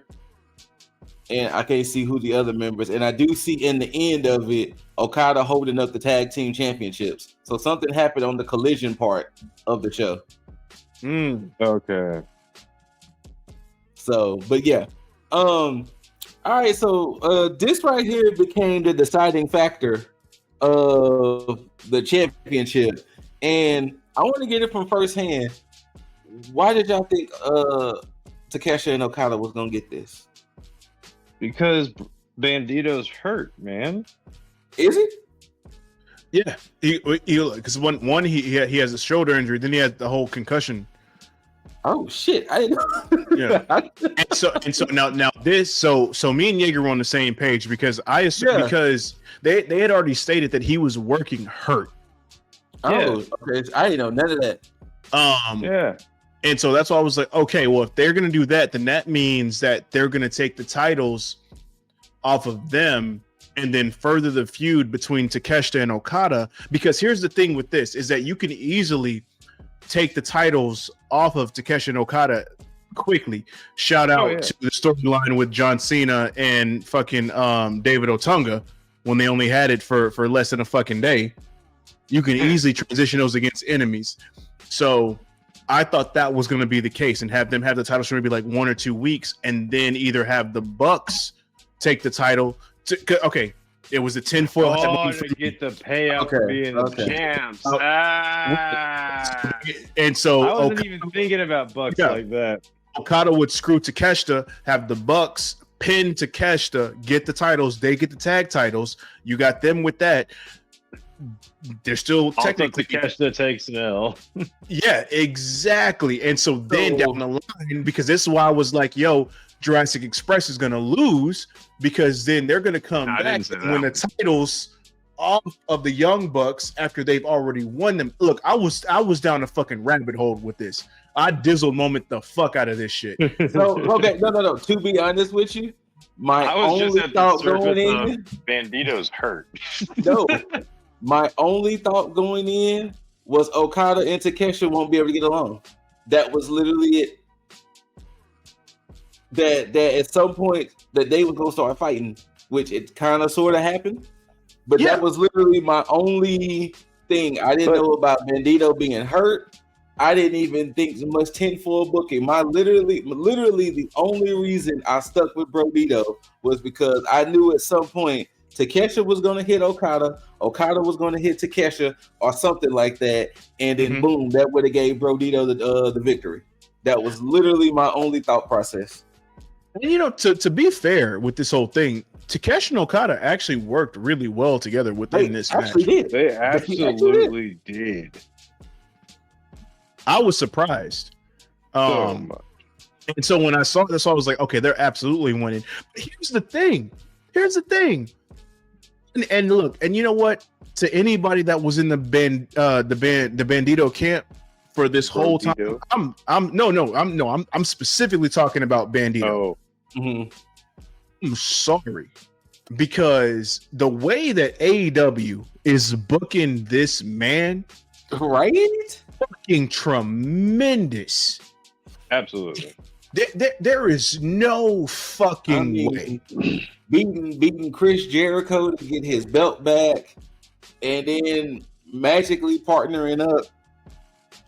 and I can't see who the other members. And I do see in the end of it, Okada holding up the tag team championships. So something happened on the collision part of the show. Okay. So, but yeah. All right. So this right here became the deciding factor of the championship, and I want to get it from first hand. Why did y'all think Takeshita and Okada was gonna get this? Because Bandito's hurt, man. Is it? Yeah, because he has a shoulder injury, then he had the whole concussion. Oh shit! I didn't know. Yeah, and so now this so me and Jaeger were on the same page because I assume because they had already stated that he was working hurt. Oh, okay. I didn't know none of that. Yeah. And so that's why I was like, okay, well, if they're gonna do that, then that means that they're gonna take the titles off of them and then further the feud between Takeshita and Okada. Because here's the thing with this is that you can easily take the titles off of Takeshita and Okada quickly. Shout out to the storyline with John Cena and fucking David Otunga when they only had it for less than a fucking day. You can easily transition those against enemies. So I thought that was going to be the case and have them have the title for maybe like 1 or 2 weeks, and then either have the Bucks take the title. Okay, it was a 10-foil. To get the payout for being the champs. And so I wasn't even thinking about Bucks like that. Okada would screw Takeshita, have the Bucks pin Takeshita, get the titles. They get the tag titles. You got them with that. They're still technically Takeshita takes an L. Yeah, exactly. And so then down the line, because this is why I was like, yo, Jurassic Express is going to lose, because then they're going to come back when the titles off of the Young Bucks after they've already won them. Look, I was down a fucking rabbit hole with this. I dizzle moment the fuck out of this shit. So okay, no. To be honest with you, I was just at the surface of Bandito's hurt. No, my only thought going in was Okada and Takeshita won't be able to get along. That was literally it. That at some point that they were gonna start fighting, which it kind of sort of happened. But that was literally my only thing. I didn't know about Bandito being hurt. I didn't even think much 10-4 booking. My literally the only reason I stuck with BroDido was because I knew at some point Takeshita was going to hit Okada was going to hit Takeshita or something like that, and then boom, that would have gave BroDido the victory. That was literally my only thought process. And, you know, to be fair with this whole thing, Takeshita and Okada actually worked really well together within this match. They absolutely did. I was surprised. And so when I saw this, I was like, okay, they're absolutely winning. But here's the thing. And look, and you know what? To anybody that was in the Bandito camp for this whole time, I'm specifically talking about Bandito. I'm sorry, because the way that AEW is booking this man, right? Fucking tremendous. Absolutely. There is no fucking way. Beating Chris Jericho to get his belt back, and then magically partnering up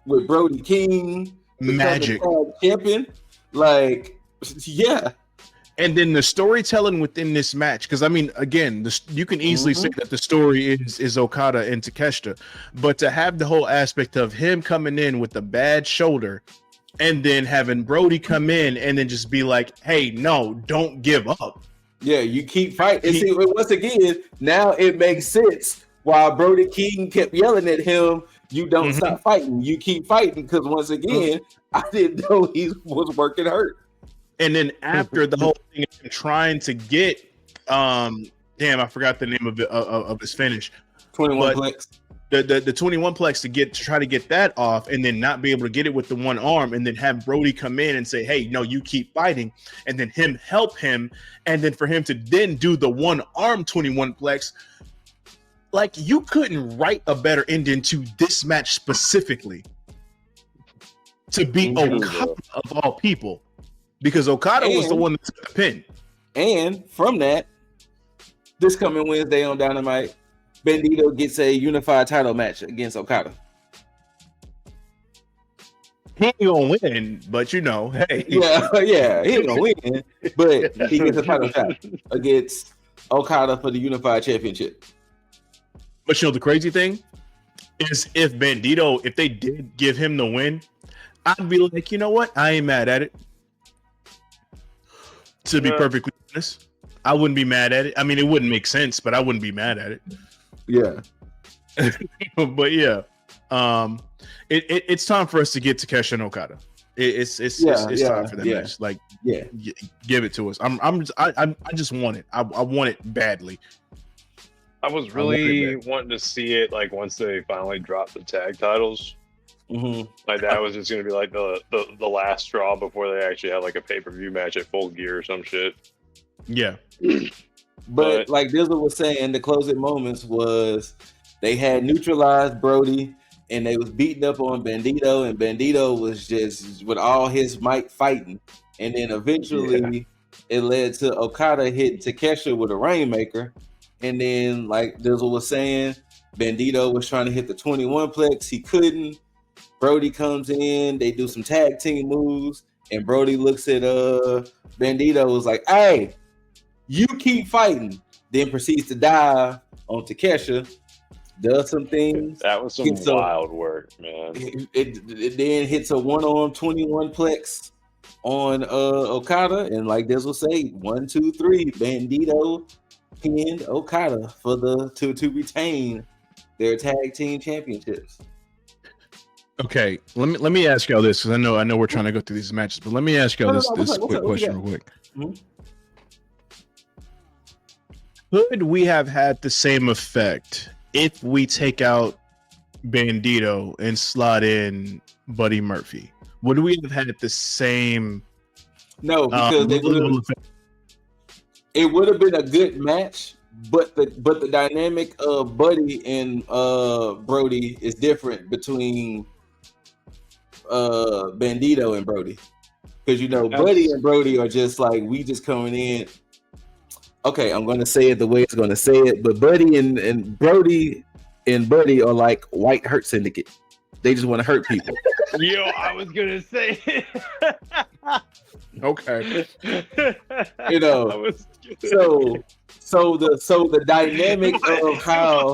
with Brody King, magic champion. Like, yeah. And then the storytelling within this match, because I mean, again, you can easily say that the story is Okada and Takeshita, but to have the whole aspect of him coming in with a bad shoulder, and then having Brody come in and then just be like, "Hey, no, don't give up." Yeah, you keep fighting. And see, once again, now it makes sense. While Brody King kept yelling at him, "You don't stop fighting. You keep fighting." Because once again, I didn't know he was working hurt. And then after the whole thing, trying to get, damn, I forgot the name of his finish. 21 plex. The 21 plex to try to get that off, and then not be able to get it with the one arm, and then have Brody come in and say, "Hey, no, you keep fighting," and then him help him, and then for him to then do the one arm 21 plex. Like, you couldn't write a better ending to this match specifically to beat Okada of all people. Because Okada was the one that took the pin. And from that, this coming Wednesday on Dynamite, Bandito gets a unified title match against Okada. He ain't gonna win, but you know, hey. Yeah, he ain't gonna win, but he gets a title shot against Okada for the unified championship. But you know, the crazy thing is, if they did give him the win, I'd be like, you know what? I ain't mad at it. To be perfectly honest, I wouldn't be mad at it. I mean, it wouldn't make sense, but I wouldn't be mad at it. Yeah. But yeah, it's time for us to get Takeshita and Okada. It's time for them. Match. Like, give it to us. I just want it. I want it badly. I was really wanting to see it like once they finally dropped the tag titles. Like that was just going to be like the last straw before they actually had like a pay-per-view match at Full Gear or some shit. Yeah. But like Dizzle was saying, the closing moments was they had neutralized Brody and they was beating up on Bandito, and Bandito was just with all his might fighting. And then eventually it led to Okada hitting Takeshita with a Rainmaker. And then, like Dizzle was saying, Bandito was trying to hit the 21 plex. He couldn't. Brody comes in. They do some tag team moves. And Brody looks at Bandito, was like, hey, you keep fighting. Then proceeds to dive on Takeshita. Does some things. That was some wild work, man. It then hits a one-arm 21 plex on Okada. And like this will say, 1, 2, 3. Bandito pinned Okada for to retain their tag team championships. Okay, let me ask y'all this, because I know we're trying to go through these matches, but let me ask y'all this quick question real quick. Mm-hmm. Could we have had the same effect if we take out Bandito and slot in Buddy Murphy? Would we have had the same? No, because it would have been a good match, but the dynamic of Buddy and Brody is different between Bandito and Brody, because Buddy and Brody are just like, we just coming in. Okay, I'm gonna say it the way it's gonna say it, but Buddy and Brody and Buddy are like white hurt syndicate. They just want to hurt people. Yo, I was gonna say. Okay. So the dynamic of how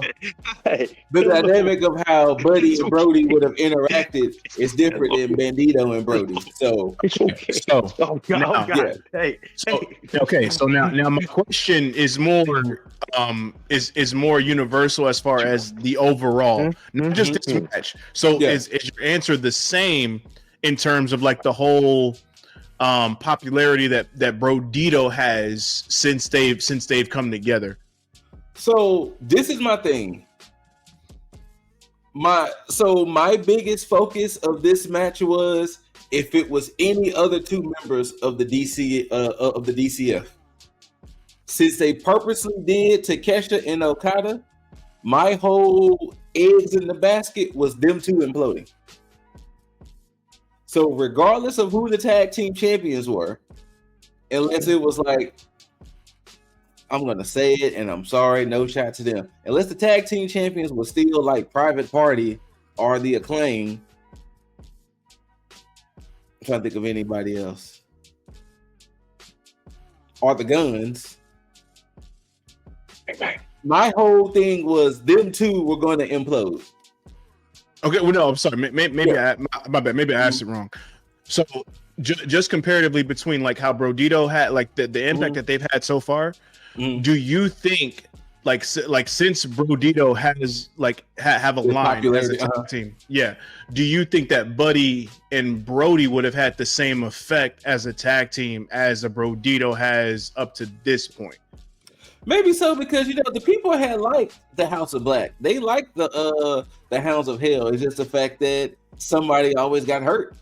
Buddy and Brody would have interacted is different than Bandito and Brody. So now my question is more is more universal as far as the overall, not just this match. So is your answer the same in terms of like the whole popularity that BroDido has since they've come together? So this is my thing. My biggest focus of this match was if it was any other two members of the DCF. Since they purposely did Takeshita and Okada, my whole eggs in the basket was them two imploding. So regardless of who the tag team champions were, unless it was like, I'm going to say it and I'm sorry, no shot to them. Unless the tag team champions were still like Private Party or the Acclaim. I'm trying to think of anybody else. Or the Guns. My whole thing was them two were going to implode. Okay, well, no, I'm sorry. Maybe my bad. Maybe I asked it wrong. So, just comparatively between like how BroDido had like the impact that they've had so far, do you think like since BroDido has like have a line as a tag team, do you think that Buddy and Brody would have had the same effect as a tag team as a BroDido has up to this point? Maybe so, because the people had liked the House of Black. They liked the Hounds of Hell. It's just the fact that somebody always got hurt.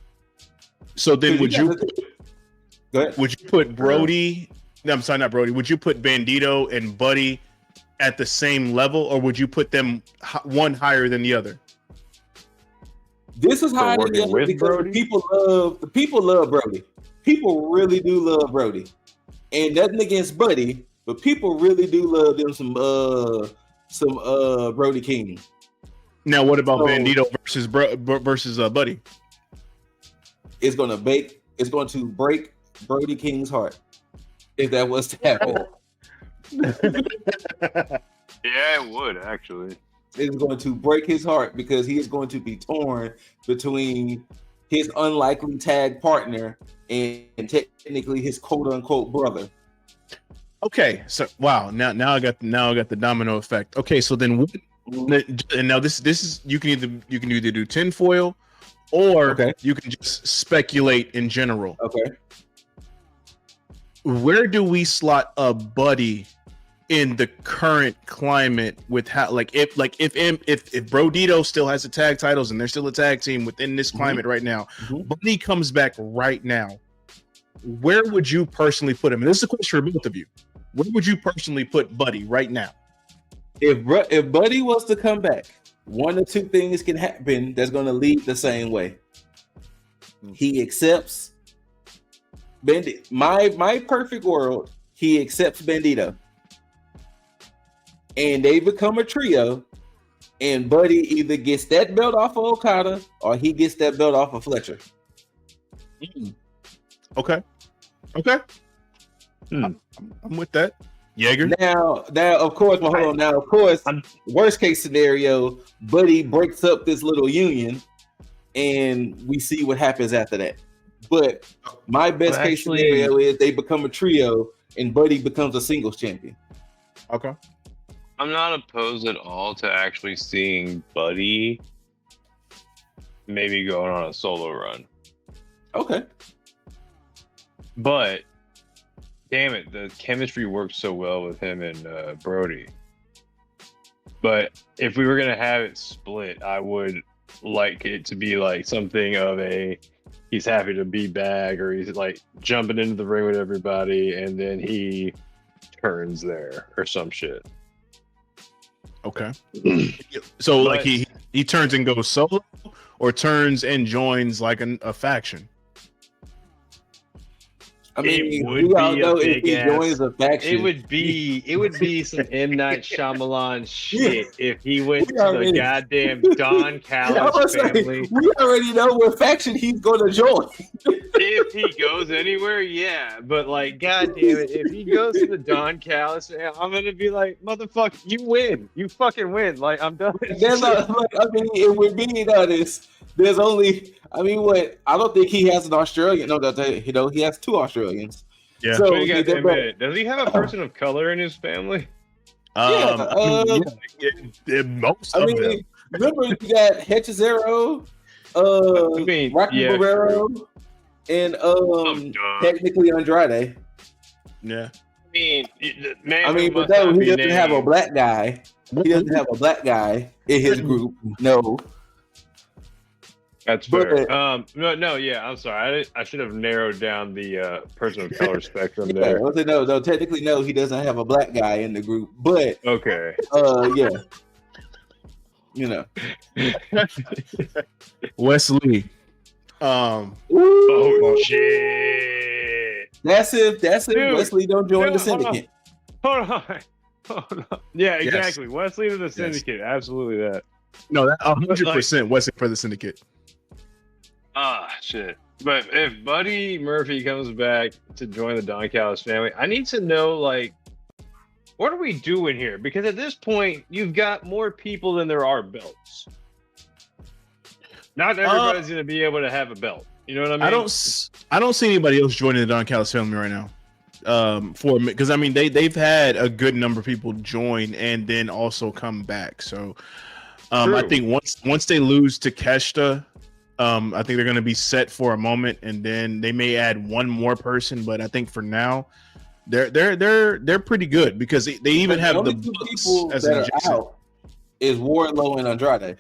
So then would you put Brody? No, I'm sorry, not Brody. Would you put Bandito and Buddy at the same level, or would you put them one higher than the other? This is higher than the other because the people love Brody. People really do love Brody, and nothing against Buddy. But people really do love them some Brody King. Now, what about Bandito versus Buddy? It's going to break Brody King's heart if that was to happen. Yeah, it would actually. It's going to break his heart because he is going to be torn between his unlikely tag partner and technically his quote unquote brother. Okay, so wow, now I got the domino effect. Okay, so then what? And now this is you can either do tinfoil, or you can just speculate in general. Okay, where do we slot a Buddy in the current climate with how if BroDido still has the tag titles and they're still a tag team within this climate right now, Buddy comes back right now. Where would you personally put him? And this is a question for both of you. Where would you personally put Buddy right now? If Buddy was to come back, one or two things can happen that's going to lead the same way. He accepts Bandito. My perfect world, he accepts Bandito. And they become a trio. and Buddy either gets that belt off of Okada or he gets that belt off of Fletcher. Okay. I'm with that. Jaeger. Now, of course, well, hold on. Now, of course, worst case scenario, Buddy breaks up this little union, and we see what happens after that. But my best case scenario is they become a trio, and Buddy becomes a singles champion. Okay. I'm not opposed at all to actually seeing Buddy maybe going on a solo run. Okay. But damn it, the chemistry works so well with him and Brody. But if we were gonna have it split, I would like it to be like something of a he's happy to be back, or he's like jumping into the ring with everybody, and then he turns there or some shit. Okay. So like he turns and goes solo, or turns and joins like a faction. I mean, we all know if he joins a faction. It would be some M. Night Shyamalan shit if he went to the goddamn Don Callis family. We already know what faction he's gonna join. If he goes anywhere, yeah. But like, goddamn it, if he goes to the Don Callis family, I'm gonna be like, motherfucker, you win. You fucking win. Like, I'm done. It would be honest. There's only, I don't think he has an Australian. No, he has two Australians. Yeah. So does he have a person of color in his family? Most of them. Remember you got Hechizero, Rocky Guerrero, and technically Andrade. Yeah. But no, he doesn't have a black guy. He doesn't have a black guy in his group. No. That's fair. Yeah, I'm sorry. I should have narrowed down the person of color spectrum there. No, technically, no, he doesn't have a black guy in the group. But okay. Yeah. You know. Wesley. Oh shit. That's if Wesley don't join the Syndicate. Hold on. Yeah, exactly. Yes. Wesley to the Syndicate. Yes. Absolutely that. No, that 100% Wesley for the Syndicate. Shit. But if Buddy Murphy comes back to join the Don Callis family, I need to know, like, what are we doing here? Because at this point, you've got more people than there are belts. Not everybody's going to be able to have a belt. You know what I mean? I don't see anybody else joining the Don Callis family right now. Because they've had a good number of people join and then also come back. So I think once they lose Takeshita, I think they're going to be set for a moment, and then they may add one more person. But I think for now, they're pretty good because they even have the two people that are out is Wardlow and Andrade.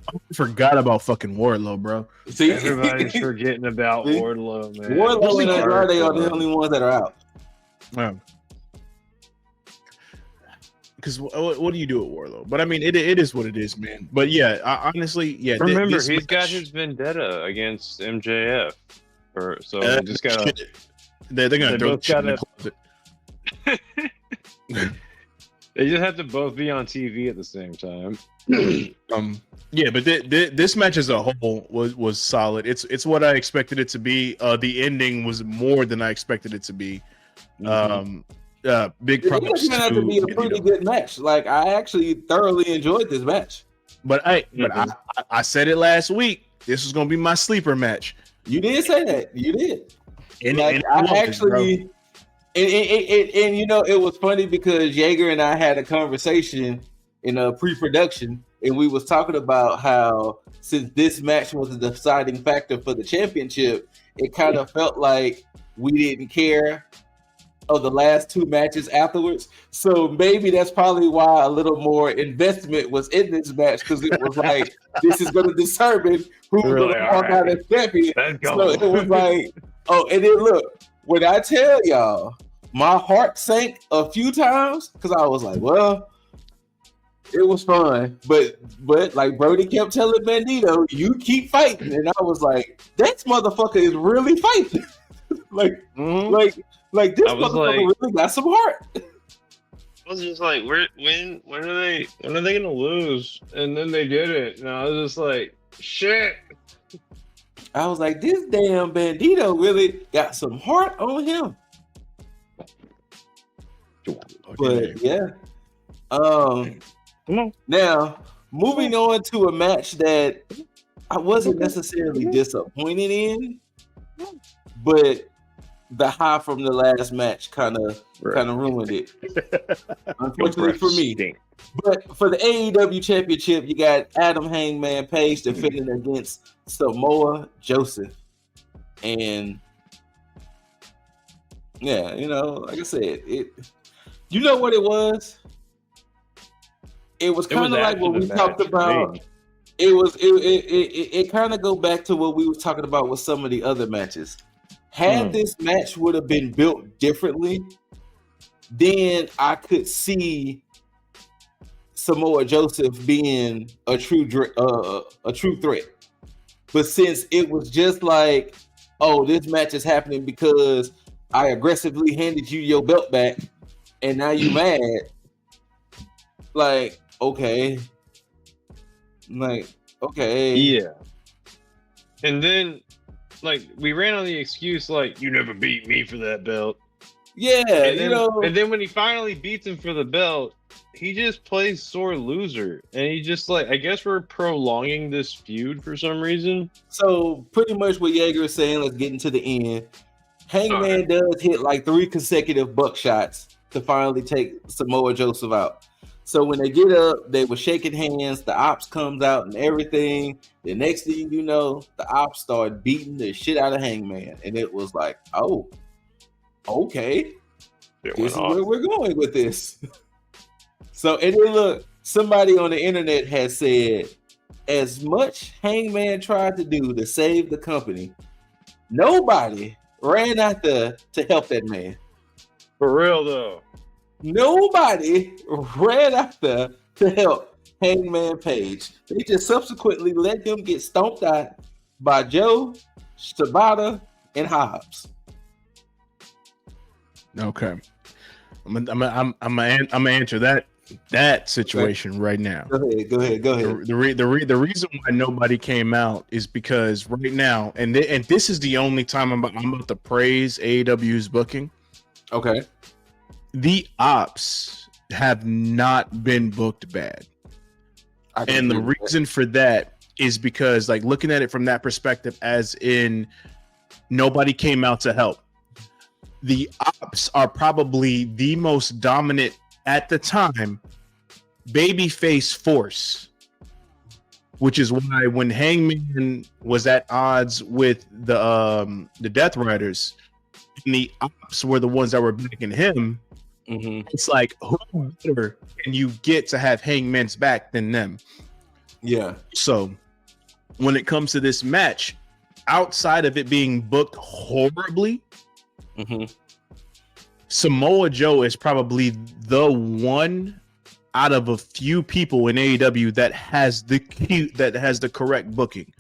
I forgot about fucking Wardlow, bro. See, everybody's forgetting about Wardlow, man. Wardlow and Andrade are the only ones that are out. Because what do you do with Wardlow? But I mean, it is what it is, man. But yeah, honestly, yeah. Remember, he's got his vendetta against MJF, so they just gotta. They're gonna throw shit in the closet. They just have to both be on TV at the same time. Yeah, but this match as a whole was solid. It's what I expected it to be. The ending was more than I expected it to be. Big props. It turned out to be a pretty good match. Like, I actually thoroughly enjoyed this match. But I said it last week. This was gonna be my sleeper match. You did say that. You did. And you know, it was funny because Jaeger and I had a conversation in a pre-production, and we was talking about how since this match was a deciding factor for the championship, it kind of felt like we didn't care of the last two matches afterwards. So maybe that's probably why a little more investment was in this match, because it was like, this is going to determine who's going to walk out as champion. So it was like, and then look, when I tell y'all, my heart sank a few times because I was like, well, it was fun, but like Brody kept telling BroDido, you keep fighting, and I was like, that motherfucker is really fighting. like this motherfucker really got some heart. I was just like, when are they gonna lose? And then they did it, and I was just like, shit. I was like, this damn bandito really got some heart on him. But yeah. Come on. Now, moving on to a match that I wasn't necessarily disappointed in, but the high from the last match kind of ruined it. Unfortunately for me. But for the AEW Championship, you got Adam Hangman Page defending against Samoa Joseph. And yeah, like I said, you know what it was? It was kind of like what we talked about. It kind of go back to what we were talking about with some of the other matches. Had this match would have been built differently, then I could see Samoa Joseph being a true threat. But since it was just like, oh, this match is happening because I aggressively handed you your belt back, and now you mad. Like, okay. Yeah. And then, like, we ran on the excuse, like, you never beat me for that belt. Yeah, and then when he finally beats him for the belt, he just plays sore loser. And he just, like, I guess we're prolonging this feud for some reason. So, pretty much what Yeager is saying, let's get into the end. Hangman does hit, like, 3 consecutive buckshots to finally take Samoa Joseph out. So when they get up, they were shaking hands. The ops comes out and everything. The next thing you know, the ops start beating the shit out of Hangman, and it was like, oh, okay, this is where we're going with this. So, and then look, somebody on the internet has said, as much Hangman tried to do to save the company, nobody ran out there to help that man. For real though. Nobody ran out there to help Hangman Page. They just subsequently let him get stomped out by Joe, Shibata, and Hobbs. Okay, I'm gonna answer that situation right now. Go ahead. The reason why nobody came out is because right now, and this is the only time I'm about to praise AEW's booking. Okay. The ops have not been booked bad. And the reason for that is because, like, looking at it from that perspective, as in nobody came out to help. The ops are probably the most dominant at the time babyface force, which is why when Hangman was at odds with the Death Riders, and the ops were the ones that were backing him. Mm-hmm. It's like, who better can you get to have Hangman's back than them? Yeah. So when it comes to this match, outside of it being booked horribly, Samoa Joe is probably the one out of a few people in AEW that has the correct booking.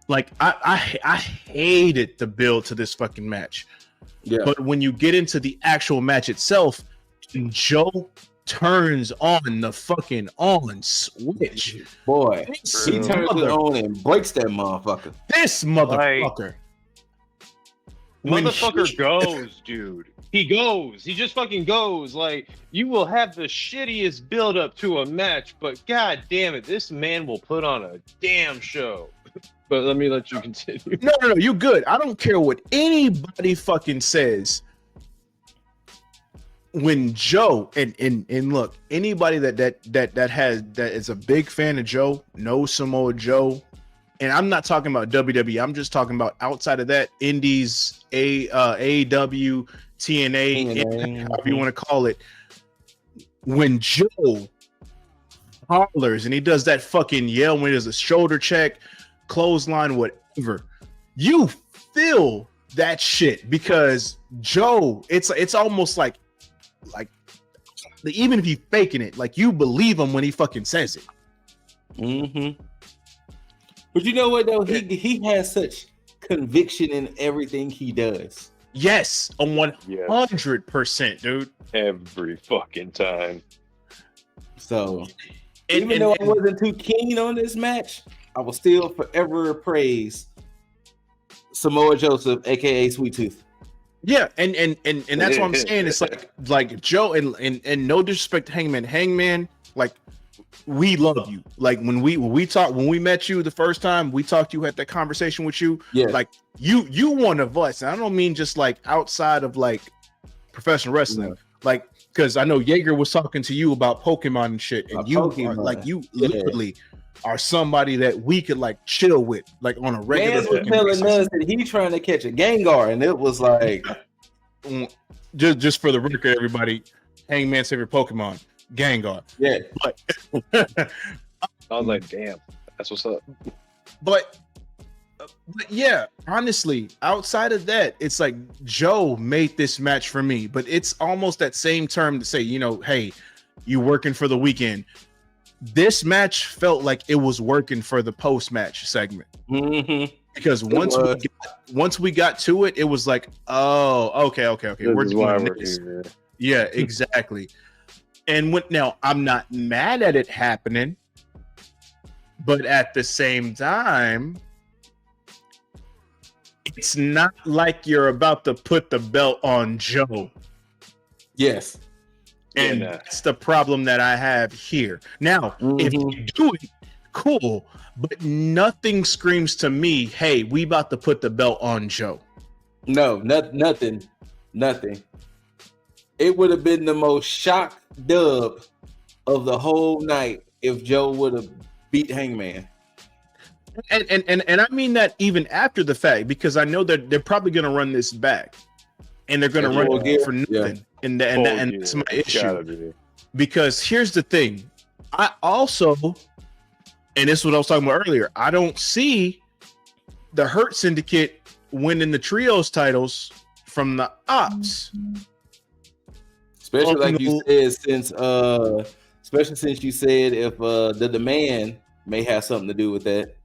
Like I hated the build to this fucking match. Yeah. But when you get into the actual match itself, Joe turns on the fucking on switch. Boy, he turns it on and breaks that motherfucker. This motherfucker. Motherfucker goes, dude. He goes. He just fucking goes. Like, you will have the shittiest build up to a match, but god damn it, this man will put on a damn show. But let me let you continue. No, you good. I don't care what anybody fucking says. When Joe and look, anybody that is a big fan of Joe knows Samoa Joe, and I'm not talking about WWE. I'm just talking about outside of that, Indies, AEW, TNA, however you want to call it. When Joe hollers and he does that fucking yell when there's a shoulder check, clothesline, whatever, you feel that shit because Joe, it's almost like even if he's faking it, like you believe him when he fucking says it. Mm-hmm. But you know what though, he has such conviction in everything he does. Yes, a 100%, dude. Every fucking time. So, even though I wasn't too keen on this match, I will still forever praise Samoa Joseph, aka Sweet Tooth. Yeah, and that's what I'm saying. It's like Joe and no disrespect to Hangman, like we love you. Like when we met you the first time, we talked, you had that conversation with you. Yeah, like you one of us. And I don't mean just like outside of like professional wrestling, like because I know Jaeger was talking to you about Pokemon and shit, and you are, like you literally are somebody that we could like chill with, like on a regular. Man was telling us that he trying to catch a Gengar, and it was like, just for the record, everybody, Hangman's favorite Pokemon, Gengar. Yeah, but I was like, damn, that's what's up. But yeah, honestly, outside of that, it's like Joe made this match for me, but it's almost that same term to say, you know, hey, you working for the weekend. This match felt like it was working for the post-match segment. Mm-hmm. Because once we got to it, it was like, oh, okay. We're doing this. Here. Yeah, exactly. And now I'm not mad at it happening, but at the same time, it's not like you're about to put the belt on Joe. Yes. And that's the problem that I have here. Now, if you do it, cool, but nothing screams to me, hey, we about to put the belt on Joe. No, nothing. It would have been the most shock dub of the whole night if Joe would have beat Hangman. And I mean that even after the fact, because I know that they're probably going to run this back, and they're going to run it for nothing. Yeah. And that's my issue. Because here's the thing. I also, and this is what I was talking about earlier, I don't see the Hurt Syndicate winning the trios titles from the Ops. Especially like you said, especially since you said if the demand may have something to do with that.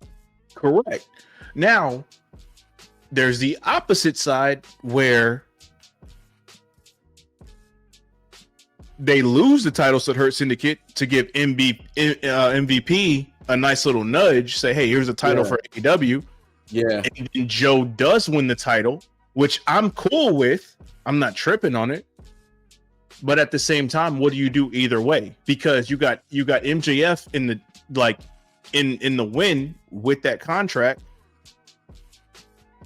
Correct. Now, there's the opposite side where they lose the titles to Hurt Syndicate to give MVP a nice little nudge, say, hey, here's a title for AEW. Yeah. And then Joe does win the title, which I'm cool with. I'm not tripping on it. But at the same time, what do you do either way? Because you got MJF in the in the win with that contract.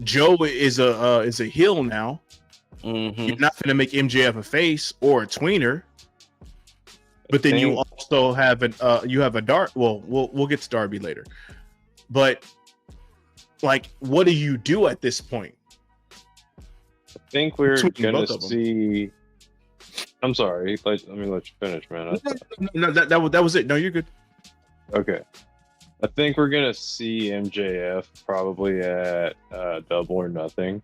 Joe is a heel now. Mm-hmm. You're not going to make MJF a face or a tweener. But then you also have a Darby. Well, we'll get to Darby later. But like, what do you do at this point? I think we're gonna see. I'm sorry. Let me let you finish, man. No, that was it. No, you're good. Okay. I think we're gonna see MJF probably at Double or Nothing.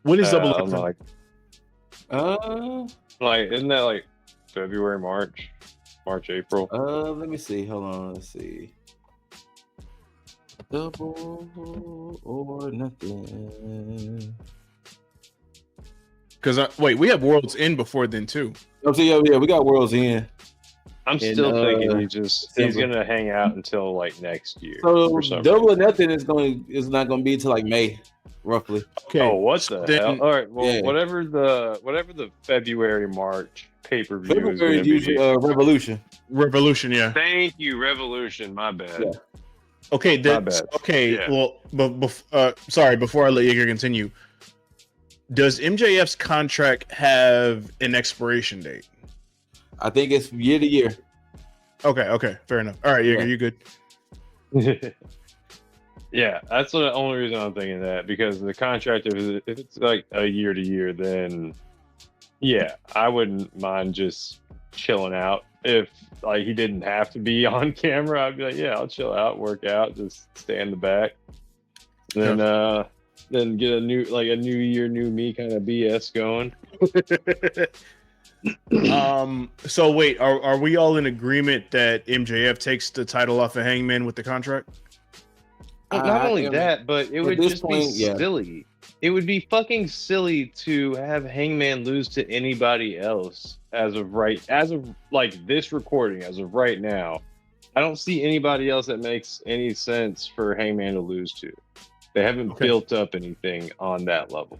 When is Double or Nothing? Like, isn't that like February, March, April? Let me see. Hold on. Let's see. Double or Nothing. Because we have Worlds In before then too. Oh, so yeah, we got Worlds In. I'm still thinking he's gonna hang out until like next year. So Double or Nothing is not gonna be until like May, roughly. Okay. Oh, what the hell? All right. Well, whatever the February, March pay-per-view is gonna be. Revolution. Revolution, yeah. Thank you, Revolution. My bad. Yeah. Okay. My bad. Okay. Yeah. Well, but sorry. Before I let you continue, does MJF's contract have an expiration date? I think it's year to year. Okay, fair enough. All right, you're good. Yeah, that's the only reason I'm thinking that, because the contract, if it's like a year to year, then yeah, I wouldn't mind just chilling out. If like he didn't have to be on camera, I'd be like, yeah, I'll chill out, work out, just stay in the back. Then get a new year, new me kind of BS going. So wait, are we all in agreement that MJF takes the title off of Hangman with the contract? Not only that, but it would just be silly it would be fucking silly to have Hangman lose to anybody else as of like this recording, as of right now. I don't see anybody else that makes any sense for Hangman to lose to. They haven't built up anything on that level.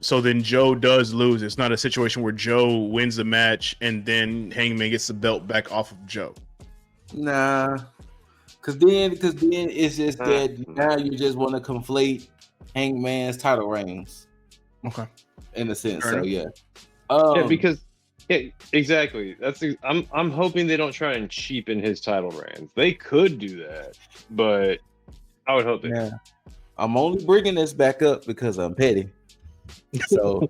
So then Joe does lose. It's not a situation where Joe wins the match and then Hangman gets the belt back off of Joe. Nah, because then it's just that now you just want to conflate Hangman's title reigns. Okay, in a sense. Fair so enough. yeah, because exactly. I'm hoping they don't try and cheapen his title reigns. They could do that, but I would hope they. Yeah. I'm only bringing this back up because I'm petty. So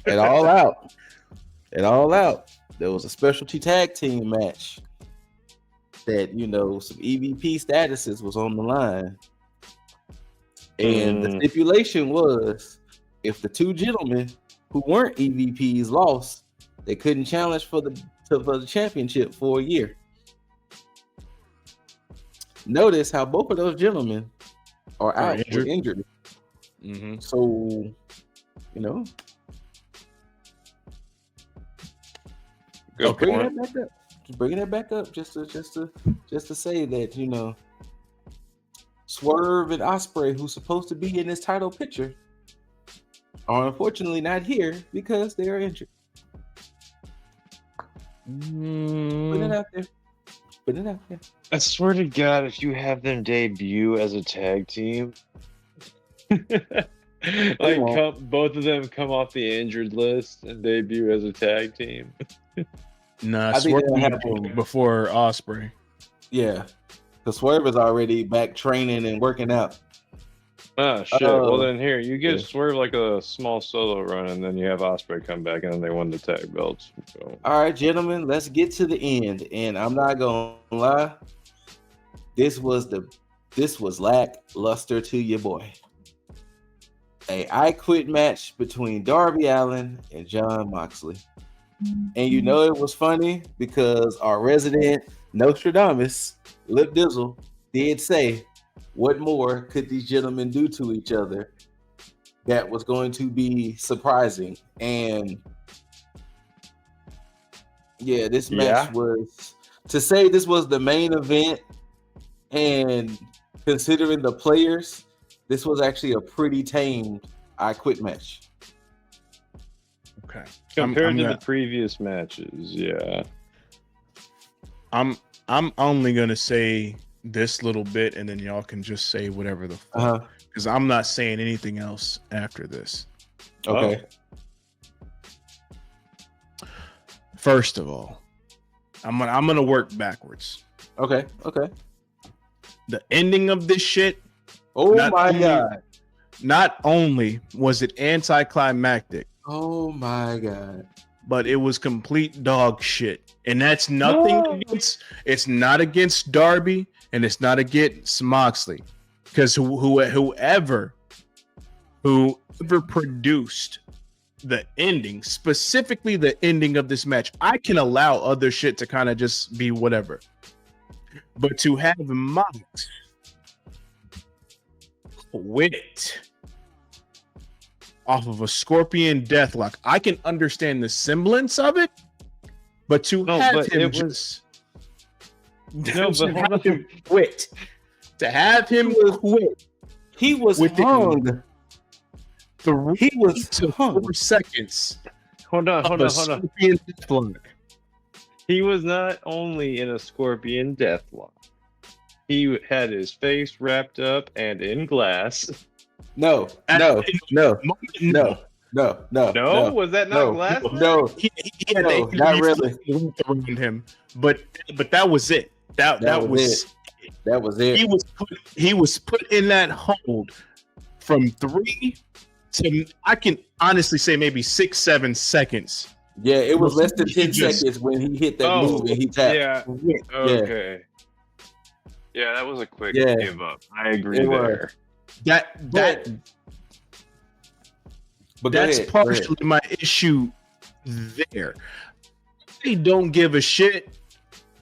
it all out. There was a specialty tag team match that some EVP statuses was on the line, and the stipulation was if the two gentlemen who weren't EVPs lost, they couldn't challenge for the championship for a year. Notice how both of those gentlemen are out with injury. Mm-hmm. So, Good point. Bringing that back up, just to say that Swerve and Ospreay, who's supposed to be in this title picture, are unfortunately not here because they are injured. Put it out there. I swear to God, if you have them debut as a tag team, both of them come off the injured list and debut as a tag team. Nah, Swerve happened before Ospreay. Yeah, because Swerve is already back training and working out. Oh shit! Well then, here you give Swerve like a small solo run, and then you have Ospreay come back, and then they won the tag belts. So. All right, gentlemen, let's get to the end. And I'm not gonna lie, this was lackluster to your boy. I Quit match between Darby Allin and Jon Moxley. And it was funny because our resident Nostradamus, Lip Dizzle, did say, what more could these gentlemen do to each other that was going to be surprising? And yeah, this match was, to say this was the main event, and considering the players, this was actually a pretty tamed I Quit match. Okay. Compared to the previous matches, yeah. I'm only gonna say this little bit, and then y'all can just say whatever the fuck, because I'm not saying anything else after this. Okay. First of all, I'm gonna work backwards. Okay. The ending of this shit. Oh my God. Not only was it anticlimactic. Oh my God. But it was complete dog shit. And that's nothing against, it's not against Darby and it's not against Moxley. Because whoever produced the ending, specifically the ending of this match, I can allow other shit to kind of just be whatever. But to have Mox quit off of a scorpion deathlock, I can understand the semblance of it, but to have him quit, to have him quit, he was hung. He was 4 seconds. Hold on. Scorpion deathlock. He was not only in a scorpion deathlock. He had his face wrapped up and in glass. No. Was that not glass? No. He had not really around him, but that was it. That was it. He was put in that hold from 3 to, I can honestly say, maybe 6-7 seconds. Yeah, it was less than 10 seconds when he hit that move and he tapped. Yeah. Okay. Yeah, that was a quick give up. I agree there. That's partially my issue there. They don't give a shit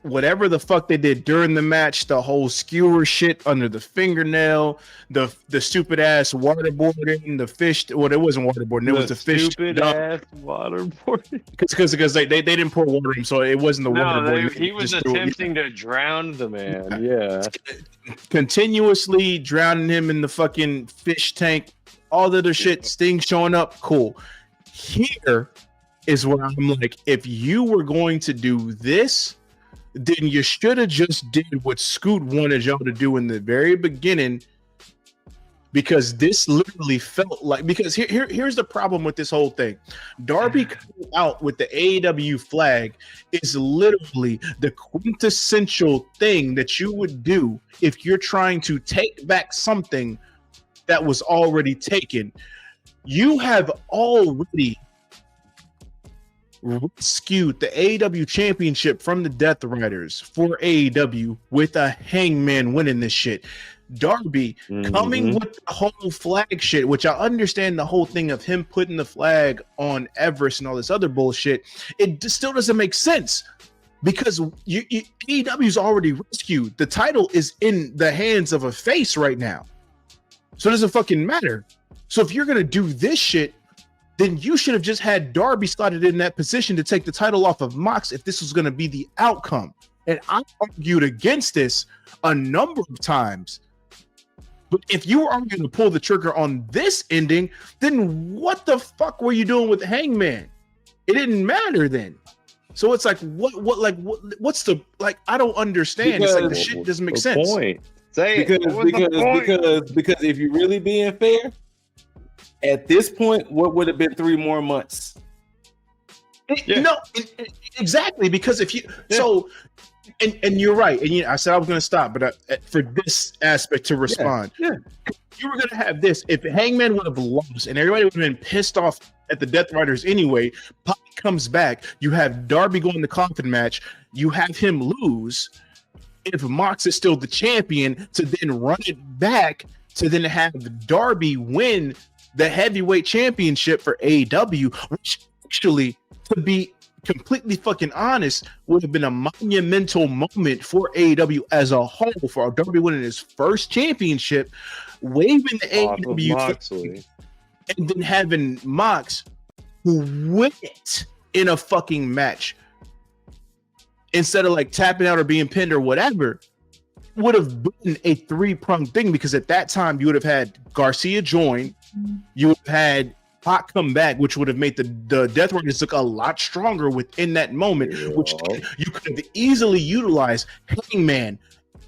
whatever the fuck they did during the match, the whole skewer shit under the fingernail, the stupid ass waterboarding, the fish. Well, it wasn't waterboarding. It was the fish. Stupid ass waterboarding. Because they didn't pour water in, so it wasn't the waterboarding. He was attempting to drown the man. Yeah, continuously drowning him in the fucking fish tank. All the other shit. Sting showing up. Cool. Here is where I'm like, if you were going to do this, then you should have just did what Scoot wanted y'all to do in the very beginning, because this literally felt like, because here's the problem with this whole thing. Darby coming out with the AEW flag is literally the quintessential thing that you would do if you're trying to take back something that was already taken. You have already rescued the AEW championship from the Death Riders for AEW with a Hangman winning this shit. Darby coming with the whole flag shit, which I understand the whole thing of him putting the flag on Everest and all this other bullshit. It still doesn't make sense, because AEW's already rescued. The title is in the hands of a face right now, so it doesn't fucking matter. So if you're gonna do this shit, then you should have just had Darby slotted in that position to take the title off of Mox if this was going to be the outcome. And I argued against this a number of times. But if you were arguing to pull the trigger on this ending, then what the fuck were you doing with Hangman? It didn't matter then. So it's like, what's the, like, I don't understand. It's like the shit doesn't make sense. Point. Say Because if you're really being fair, at this point, what would have been 3 more months? No, exactly. Because if you so, and you're right. And I said I was going to stop, but for this aspect to respond, you were going to have this. If Hangman would have lost, and everybody would have been pissed off at the Death Riders anyway, Pop comes back. You have Darby go in the coffin match. You have him lose. If Mox is still the champion, to then run it back to then have Darby win the heavyweight championship for AEW, which actually, to be completely fucking honest, would have been a monumental moment for AEW as a whole, for Darby winning his first championship, waving the AEW flag, and then having Mox win it in a fucking match instead of like tapping out or being pinned or whatever. Would have been a 3-pronged thing, because at that time you would have had Garcia join, you would have had Pac come back, which would have made the Death Riders look a lot stronger within that moment, which you could have easily utilized Hangman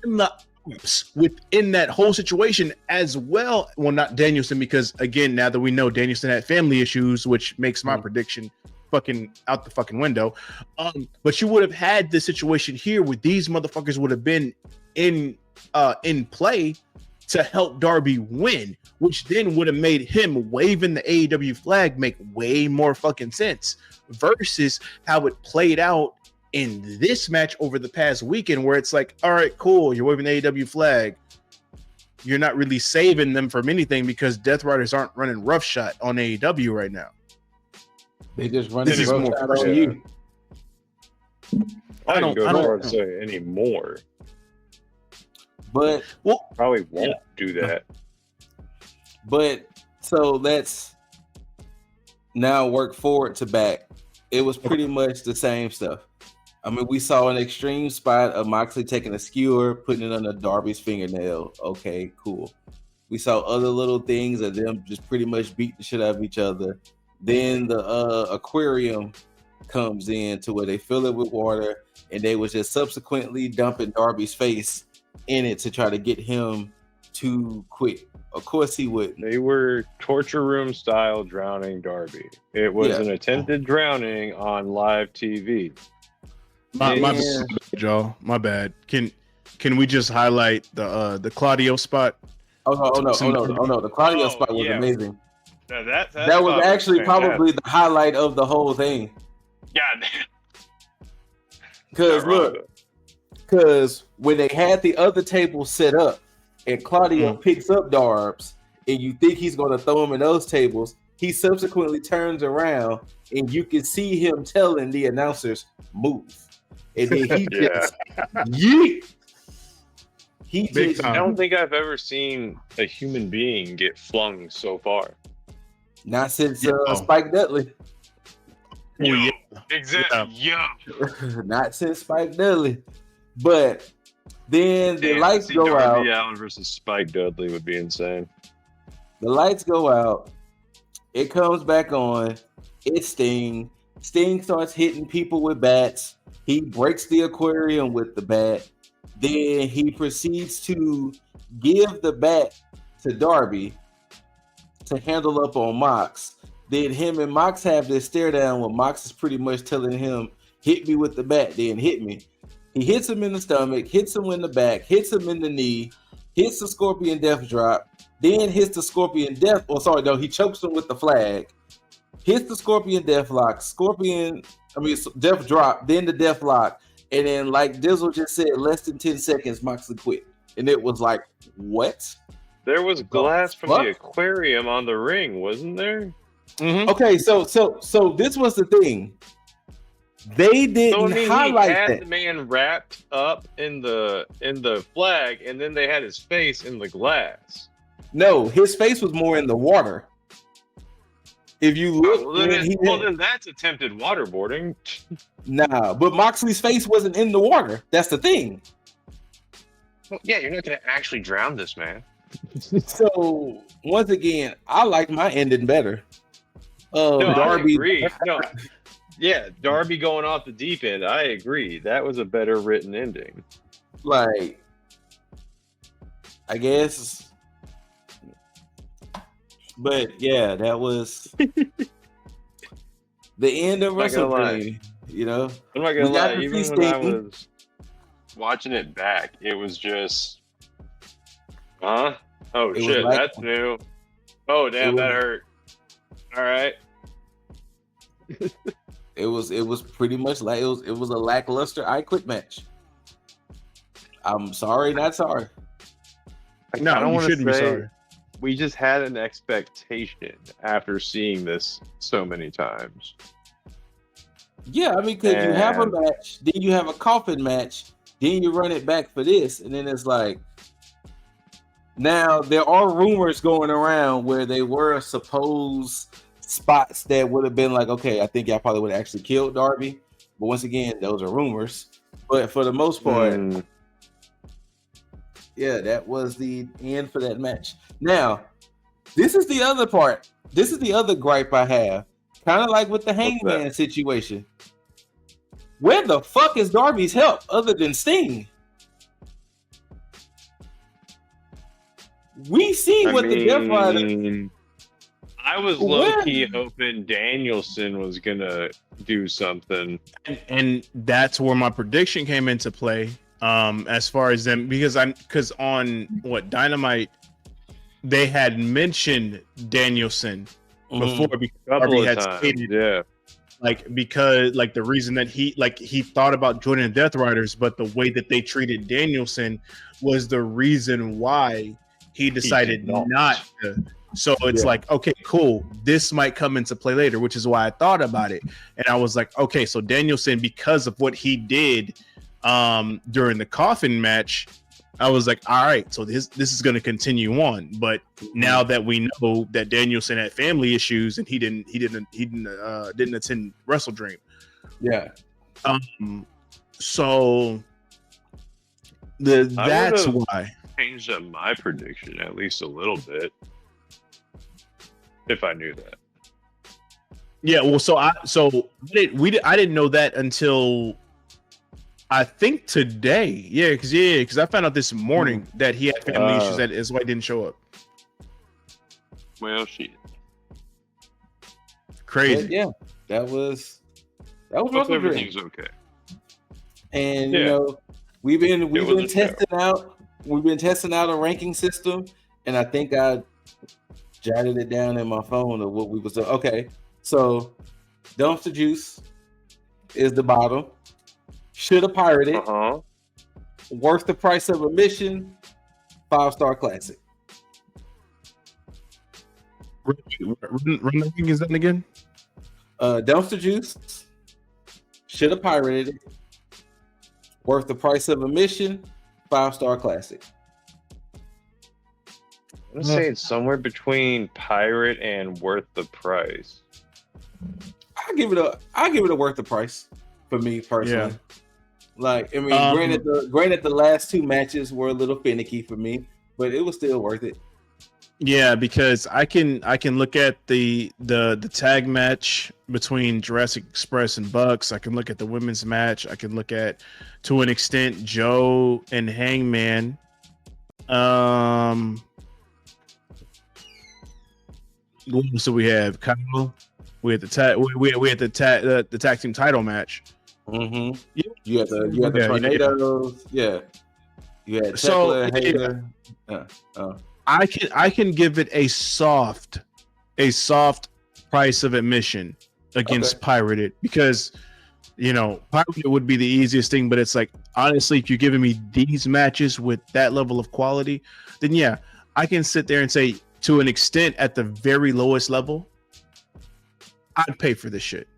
in the ups within that whole situation as well. Well, not Danielson, because again, now that we know Danielson had family issues, which makes my prediction fucking out the fucking window. But you would have had this situation here where these motherfuckers would have been in play to help Darby win, which then would have made him waving the AEW flag make way more fucking sense, versus how it played out in this match over the past weekend, where it's like, all right, cool, you're waving the AEW flag, you're not really saving them from anything because Death Riders aren't running roughshod on AEW right now. They just running roughshod on you. I don't go far to say anymore. But probably won't do that. But so let's now work forward to back. It was pretty much the same stuff. I mean, we saw an extreme spot of Moxley taking a skewer, putting it under Darby's fingernail. Okay, cool. We saw other little things of them just pretty much beating the shit out of each other. Then the aquarium comes in to where they fill it with water, and they was just subsequently dumping Darby's face in it to try to get him to quit. Of course he wouldn't. They were torture room style drowning Darby. It was an attempted drowning on live TV. My bad, Joe. My bad. Can we just highlight the Claudio spot? Oh no! The Claudio spot was amazing. That was actually probably the highlight of the whole thing. God damn. Because when they had the other table set up and Claudio picks up Darbs and you think he's going to throw him in those tables, he subsequently turns around and you can see him telling the announcers, move. and then he Yeah. just yeet. He Big just time. I don't think I've ever seen a human being get flung so far. not since Yeah. Spike Dudley. Yeah, exactly. Yeah. Not since Spike Dudley. But then the lights go Darby out. Allin versus Spike Dudley would be insane. The lights go out. It comes back on. It's Sting. Sting starts hitting people with bats. He breaks the aquarium with the bat. Then he proceeds to give the bat to Darby to handle up on Mox. Then him and Mox have this stare down where Mox is pretty much telling him, hit me with the bat, then hit me. He hits him in the stomach, hits him in the back, hits him in the knee, hits the Scorpion Death Drop, then hits the Scorpion Death, he chokes him with the flag, hits the Scorpion Death Lock, Death Drop, then the Death Lock, and then like Dizzle just said, less than 10 seconds, Moxley quit. And it was like, what? There was glass from the aquarium on the ring, wasn't there? Mm-hmm. Okay, so this was the thing. They didn't highlight he had that. the man wrapped up in the flag, and then they had his face in the glass. No, his face was more in the water. If you look, then that's attempted waterboarding. Nah, but Moxley's face wasn't in the water. That's the thing. Well, yeah, you're not going to actually drown this man. So once again, I like my ending better. Darby. I agree. No, yeah, Darby going off the deep end. I agree. That was a better written ending. Like, I guess. But yeah, that was the end of WrestleDream. You know, I'm not gonna lie. Even when I was watching it back, it was just, oh shit, like, that's new. Oh damn, that hurt. All right. It was pretty much like it was a lackluster I Quit match. I'm sorry, not sorry. No, I don't you want to shouldn't be say sorry. we just had an expectation after seeing this so many times. Yeah, I mean, because you have a match, then you have a coffin match, then you run it back for this, and then it's like, now there are rumors going around where they were supposed spots that would have been like, okay, I think y'all probably would have actually killed Darby, but once again, those are rumors. But for the most part, yeah, that was the end for that match. Now, this is the other part. This is the other gripe I have. Kind of like with the Hangman situation. Where the fuck is Darby's help other than Sting? We see the Death Rider. I was low-key hoping Danielson was gonna do something. And that's where my prediction came into play. As far as them, because on Dynamite, they had mentioned Danielson before because Darby had stated, because the reason that he thought about joining the Death Riders, but the way that they treated Danielson was the reason why he decided not to. So it's like, okay, cool. This might come into play later, which is why I thought about it. And I was like, okay, so Danielson, because of what he did during the coffin match, I was like, all right, so this is going to continue on. But now that we know that Danielson had family issues and he didn't attend WrestleDream. Yeah. So that's why changed up my prediction at least a little bit. If I knew that. Yeah, well, I didn't know that until I think today. Yeah, because I found out this morning that he had family issues, that is why he didn't show up. Well, shit. Crazy. But yeah, that was everything's okay. And you know, we've been testing out a ranking system, and I think I jotted it down in my phone of what we was doing. Okay, so Dumpster Juice is the bottom. Should have pirated. Worth the price of admission. 5-star classic. Run the rankings down again. Dumpster Juice should have pirated it. worth the price of admission, 5-star classic. I'm gonna say it's somewhere between pirate and worth the price. I give it a worth the price for me personally. Yeah. Like, I mean, granted the last 2 matches were a little finicky for me, but it was still worth it. Yeah, because I can look at the tag match between Jurassic Express and Bucks. I can look at the women's match. I can look at, to an extent, Joe and Hangman. What else do we have? Kyle. We had the tag team title match. Mm-hmm. Yeah. You had the tornadoes. Yeah. You had Thekla, Hayter. I can give it a soft price of admission against Pirated, because Pirated would be the easiest thing, but it's like, honestly, if you're giving me these matches with that level of quality, then yeah, I can sit there and say, to an extent, at the very lowest level, I'd pay for this shit.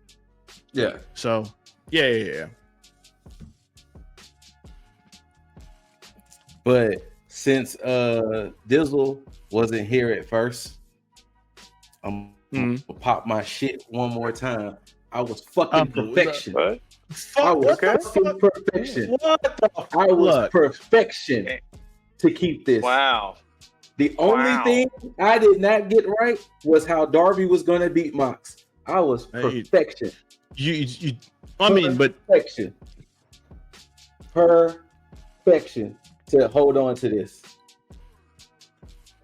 Yeah. So yeah. But since Dizzle wasn't here at first, I'm gonna pop my shit one more time. I was fucking perfection. I was fucking perfection. What the fuck? I was perfection to keep this. Wow. The only thing I did not get right was how Darby was gonna beat Mox. I was perfection. Perfection to hold on to this.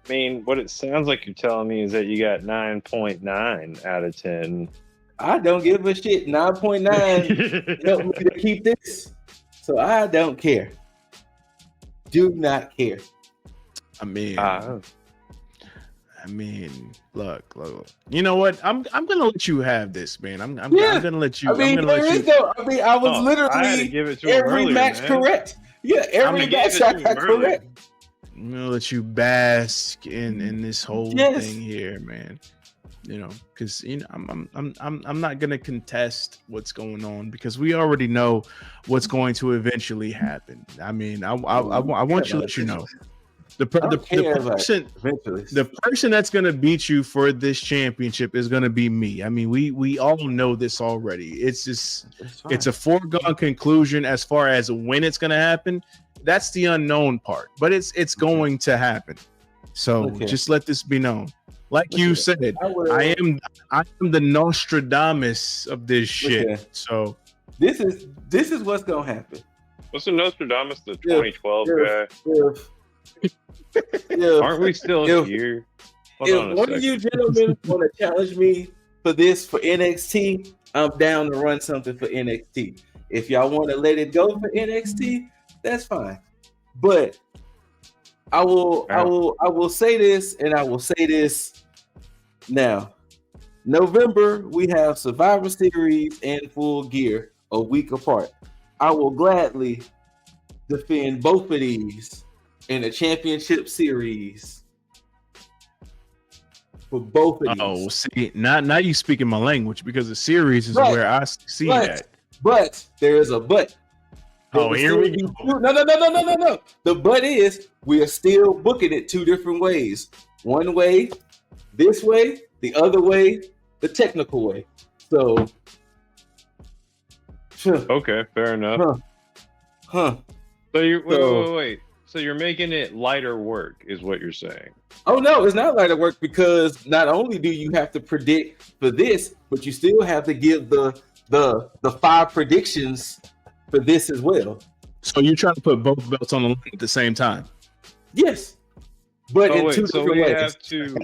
I mean, what it sounds like you're telling me is that you got 9.9 out of 10. I don't give a shit. 9.9 helped me to keep this, so I don't care. Do not care. I mean, look. You know what? I'm gonna let you have this, man. I'm gonna let you. I was literally give it to every match correct. Yeah, every match I got correct. I'm gonna let you bask in this whole thing here, man. Because I'm not gonna contest what's going on, because we already know what's going to eventually happen. I mean, I want you to let you know. The person that's going to beat you for this championship is going to be me. I mean, we all know this already. It's a foregone conclusion as far as when it's going to happen. That's the unknown part, but it's going to happen. So just let this be known. Like you said, I am the Nostradamus of this shit. So this is what's going to happen. What's the Nostradamus? The 2012 guy. Aren't we still here? If one of you gentlemen want to challenge me for NXT, I'm down to run something for NXT. If y'all want to let it go for NXT, that's fine. But I will say this, and I will say this now. November, we have Survivor Series and Full Gear a week apart. I will gladly defend both of these in a championship series for both of these. Oh, see, now you speaking my language, because the series is where I see that. But there is a but. Here we go. No. The but is we are still booking it 2 different ways. One way, this way. The other way, the technical way. So, okay, fair enough. So you wait. So you're making it lighter work, is what you're saying? Oh no, it's not lighter work, because not only do you have to predict for this, but you still have to give the 5 predictions for this as well. So you're trying to put both belts on the line at the same time? Yes, but in 2 different ways. Have to.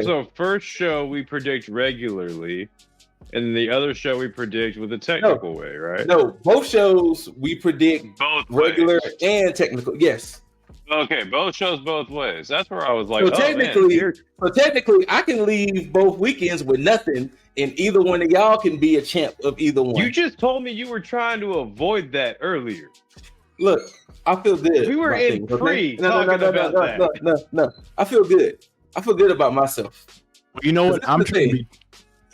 So first show we predict regularly, and the other show we predict with a technical way, right? No, both shows we predict both regular ways. And technical. Yes. Okay, both shows both ways. That's where I was like, so technically, I can leave both weekends with nothing, and either one of y'all can be a champ of either one. You just told me you were trying to avoid that earlier. Look, I feel good. We were in pre talking about that. No. I feel good. I feel good about myself. You know what? I'm trying to be.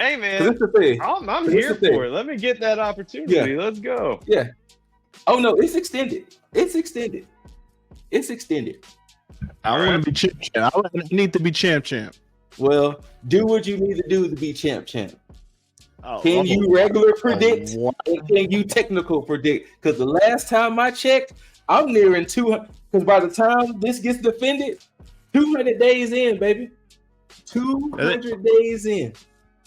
Hey man, it's the thing. I'm here for it. Let me get that opportunity. Yeah. Let's go. Yeah. Oh no, it's extended. It's extended. It's extended. I want to be champ. I need to be champ. Well, do what you need to do to be champ. Can you regular predict and can you technical predict? Because the last time I checked, I'm nearing 200. Because by the time this gets defended, 200 days in, baby. 200 days in.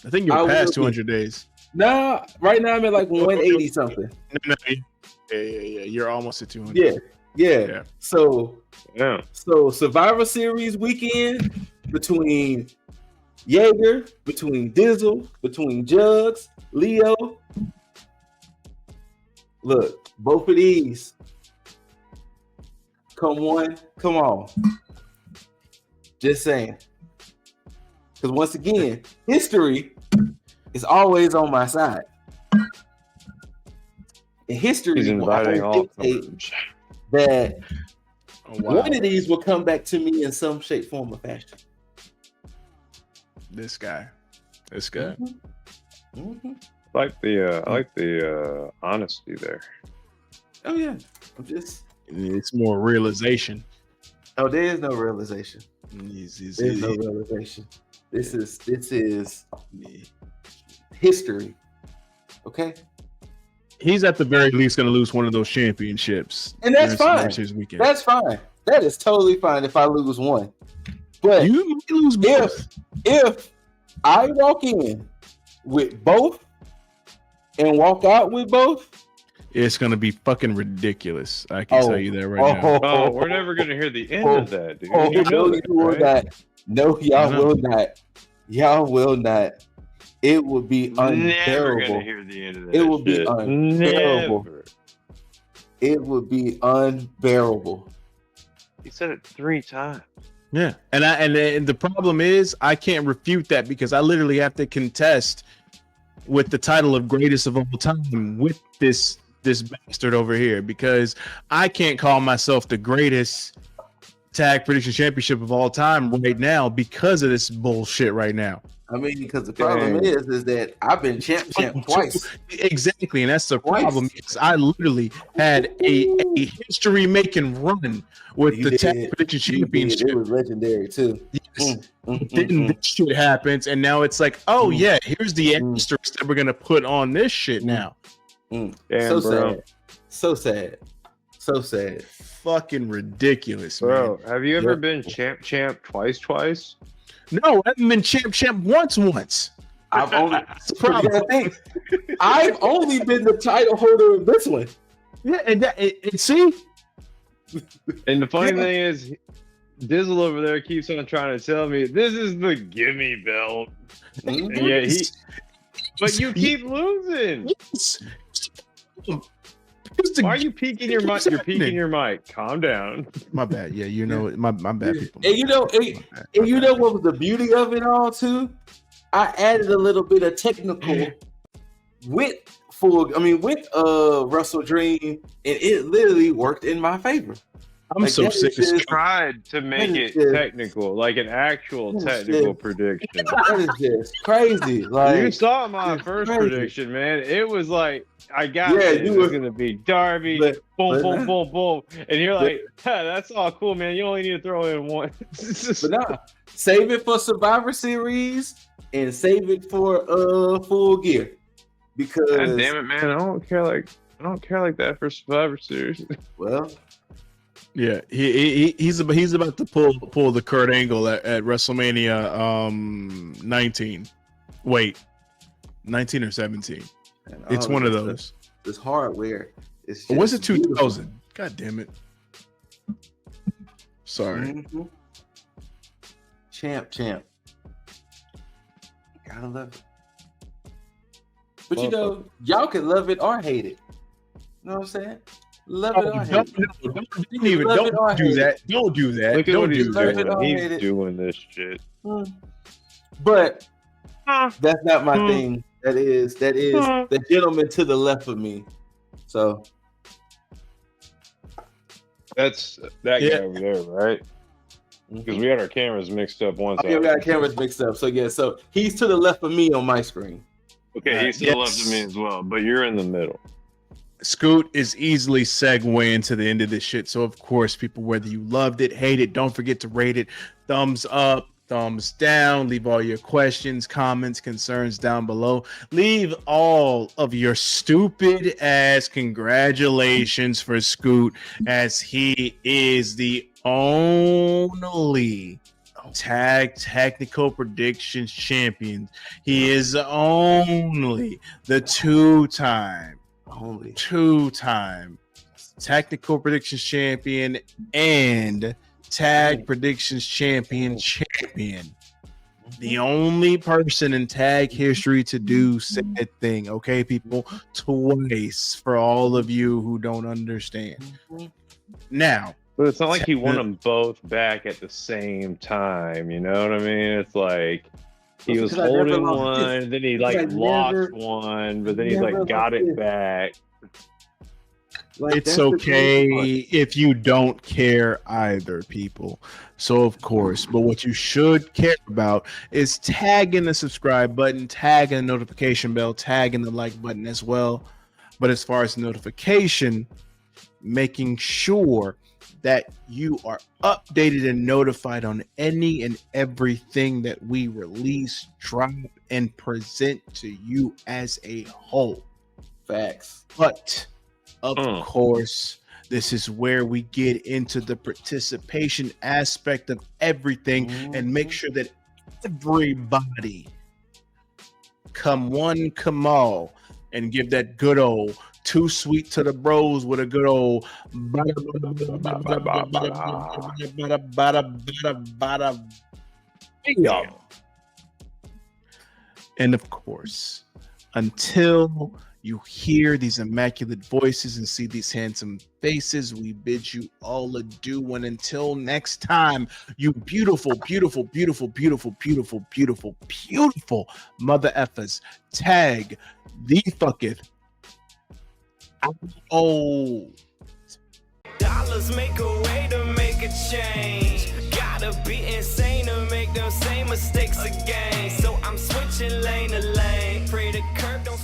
I think you're past 200 days. Nah, right now I'm at like 180 something. No. Yeah. You're almost at 200. Yeah. So Survivor Series weekend between Jaeger, between Dizzle, between Juggs, Leo. Look, both of these. Come on. Just saying. Because once again, history is always on my side. And history will dictate that one of these will come back to me in some shape, form, or fashion. This guy. Mm-hmm. I like the honesty there. Oh yeah, it's more realization. Oh, there is no realization. There's no realization. This is history. Okay. He's at the very least going to lose one of those championships, and that's fine. That's fine. That is totally fine if I lose one. But you might lose both. If I walk in with both and walk out with both, it's going to be fucking ridiculous. I can tell you that right now. Oh, we're never going to hear the end of that, dude. No, y'all will not. Y'all will not. It would be unbearable. Never going to hear the end of that. It would be shit. unbearable. Never. It would be unbearable. He said it 3 times. Yeah, and the problem is I can't refute that because I literally have to contest with the title of greatest of all time with this bastard over here because I can't call myself the greatest tag prediction championship of all time right now because of this bullshit right now. I mean, because the problem is that I've been champ twice. Exactly, and that's the problem. Because I literally had a history-making run with the tag prediction championship. It was legendary too. Yes. Then this shit happens, and now it's like, oh yeah, here's the asterisks that we're gonna put on this shit now. Damn, so sad. Fucking ridiculous, bro. man. Have you ever been champ twice? No, I haven't been champ once. I've only I've only been the title holder of this one. Yeah, and see. And the funny thing is, Dizzle over there keeps on trying to tell me this is the gimme belt. And yeah, but you keep losing. Yes. Why are you peeking your mic? You're peeking your mic. Calm down. My bad. Yeah, you know my bad, people. And you know what was the beauty of it all too? I added a little bit of technical with WrestleDream, and it literally worked in my favor. I'm so sick of tried to make it technical, like an actual technical prediction. That is just crazy. Like you saw my first prediction, man. It was like I got it. It was gonna be Darby, boom, and you're like, that's all cool, man. You only need to throw in one. But nah, save it for Survivor Series and save it for Full Gear because God damn it, man, I don't care like that for Survivor Series. Well. Yeah, he's about to pull the Kurt Angle at WrestleMania 19. Wait, 19 or 17. It's one of those. This hardware is. Was it 2000? God damn it! Sorry. Mm-hmm. Champ. Gotta love it. But y'all can love it or hate it. You know what I'm saying? Love it or hate it. Don't do that. Don't do that. Look at what he's doing. He's doing this shit. But that's not my thing. That is the gentleman to the left of me. So that's that guy over there, right? Because we had our cameras mixed up once. Yeah, we got cameras mixed up. So yeah, so he's to the left of me on my screen. Okay, he's to the left of me as well, but you're in the middle. Scoot is easily segueing to the end of this shit. So of course, people, whether you loved it, hate it, don't forget to rate it. Thumbs up, thumbs down. Leave all your questions, comments, concerns down below. Leave all of your stupid ass congratulations for Scoot, as he is the only Tag Technical Predictions champion. He is only the two-time Technical Predictions champion and Tag Predictions champion. The only person in tag history to do said thing. Okay, people, twice for all of you who don't understand. Now, but it's not like he won them both back at the same time. You know what I mean? It's like he was holding one, then he like lost one, but then he like got it back. Like, it's okay if you don't care either, people. So of course, but what you should care about is tagging the subscribe button, tagging the notification bell, tagging the like button as well. But as far as notification, making sure that you are updated and notified on any and everything that we release, drop, and present to you as a whole. Facts. But of course, this is where we get into the participation aspect of everything and make sure that everybody come one, come all, and give that good old too sweet to the bros with a good old and of course, until you hear these immaculate voices and see these handsome faces, we bid you all adieu. And until next time, you beautiful, beautiful, beautiful, beautiful, beautiful, beautiful, beautiful mother effers, tag the fucketh. Oh. Dollars make a way to make a change. Gotta be insane to make those same mistakes again. So I'm switching lane to lane. Pray the curb don't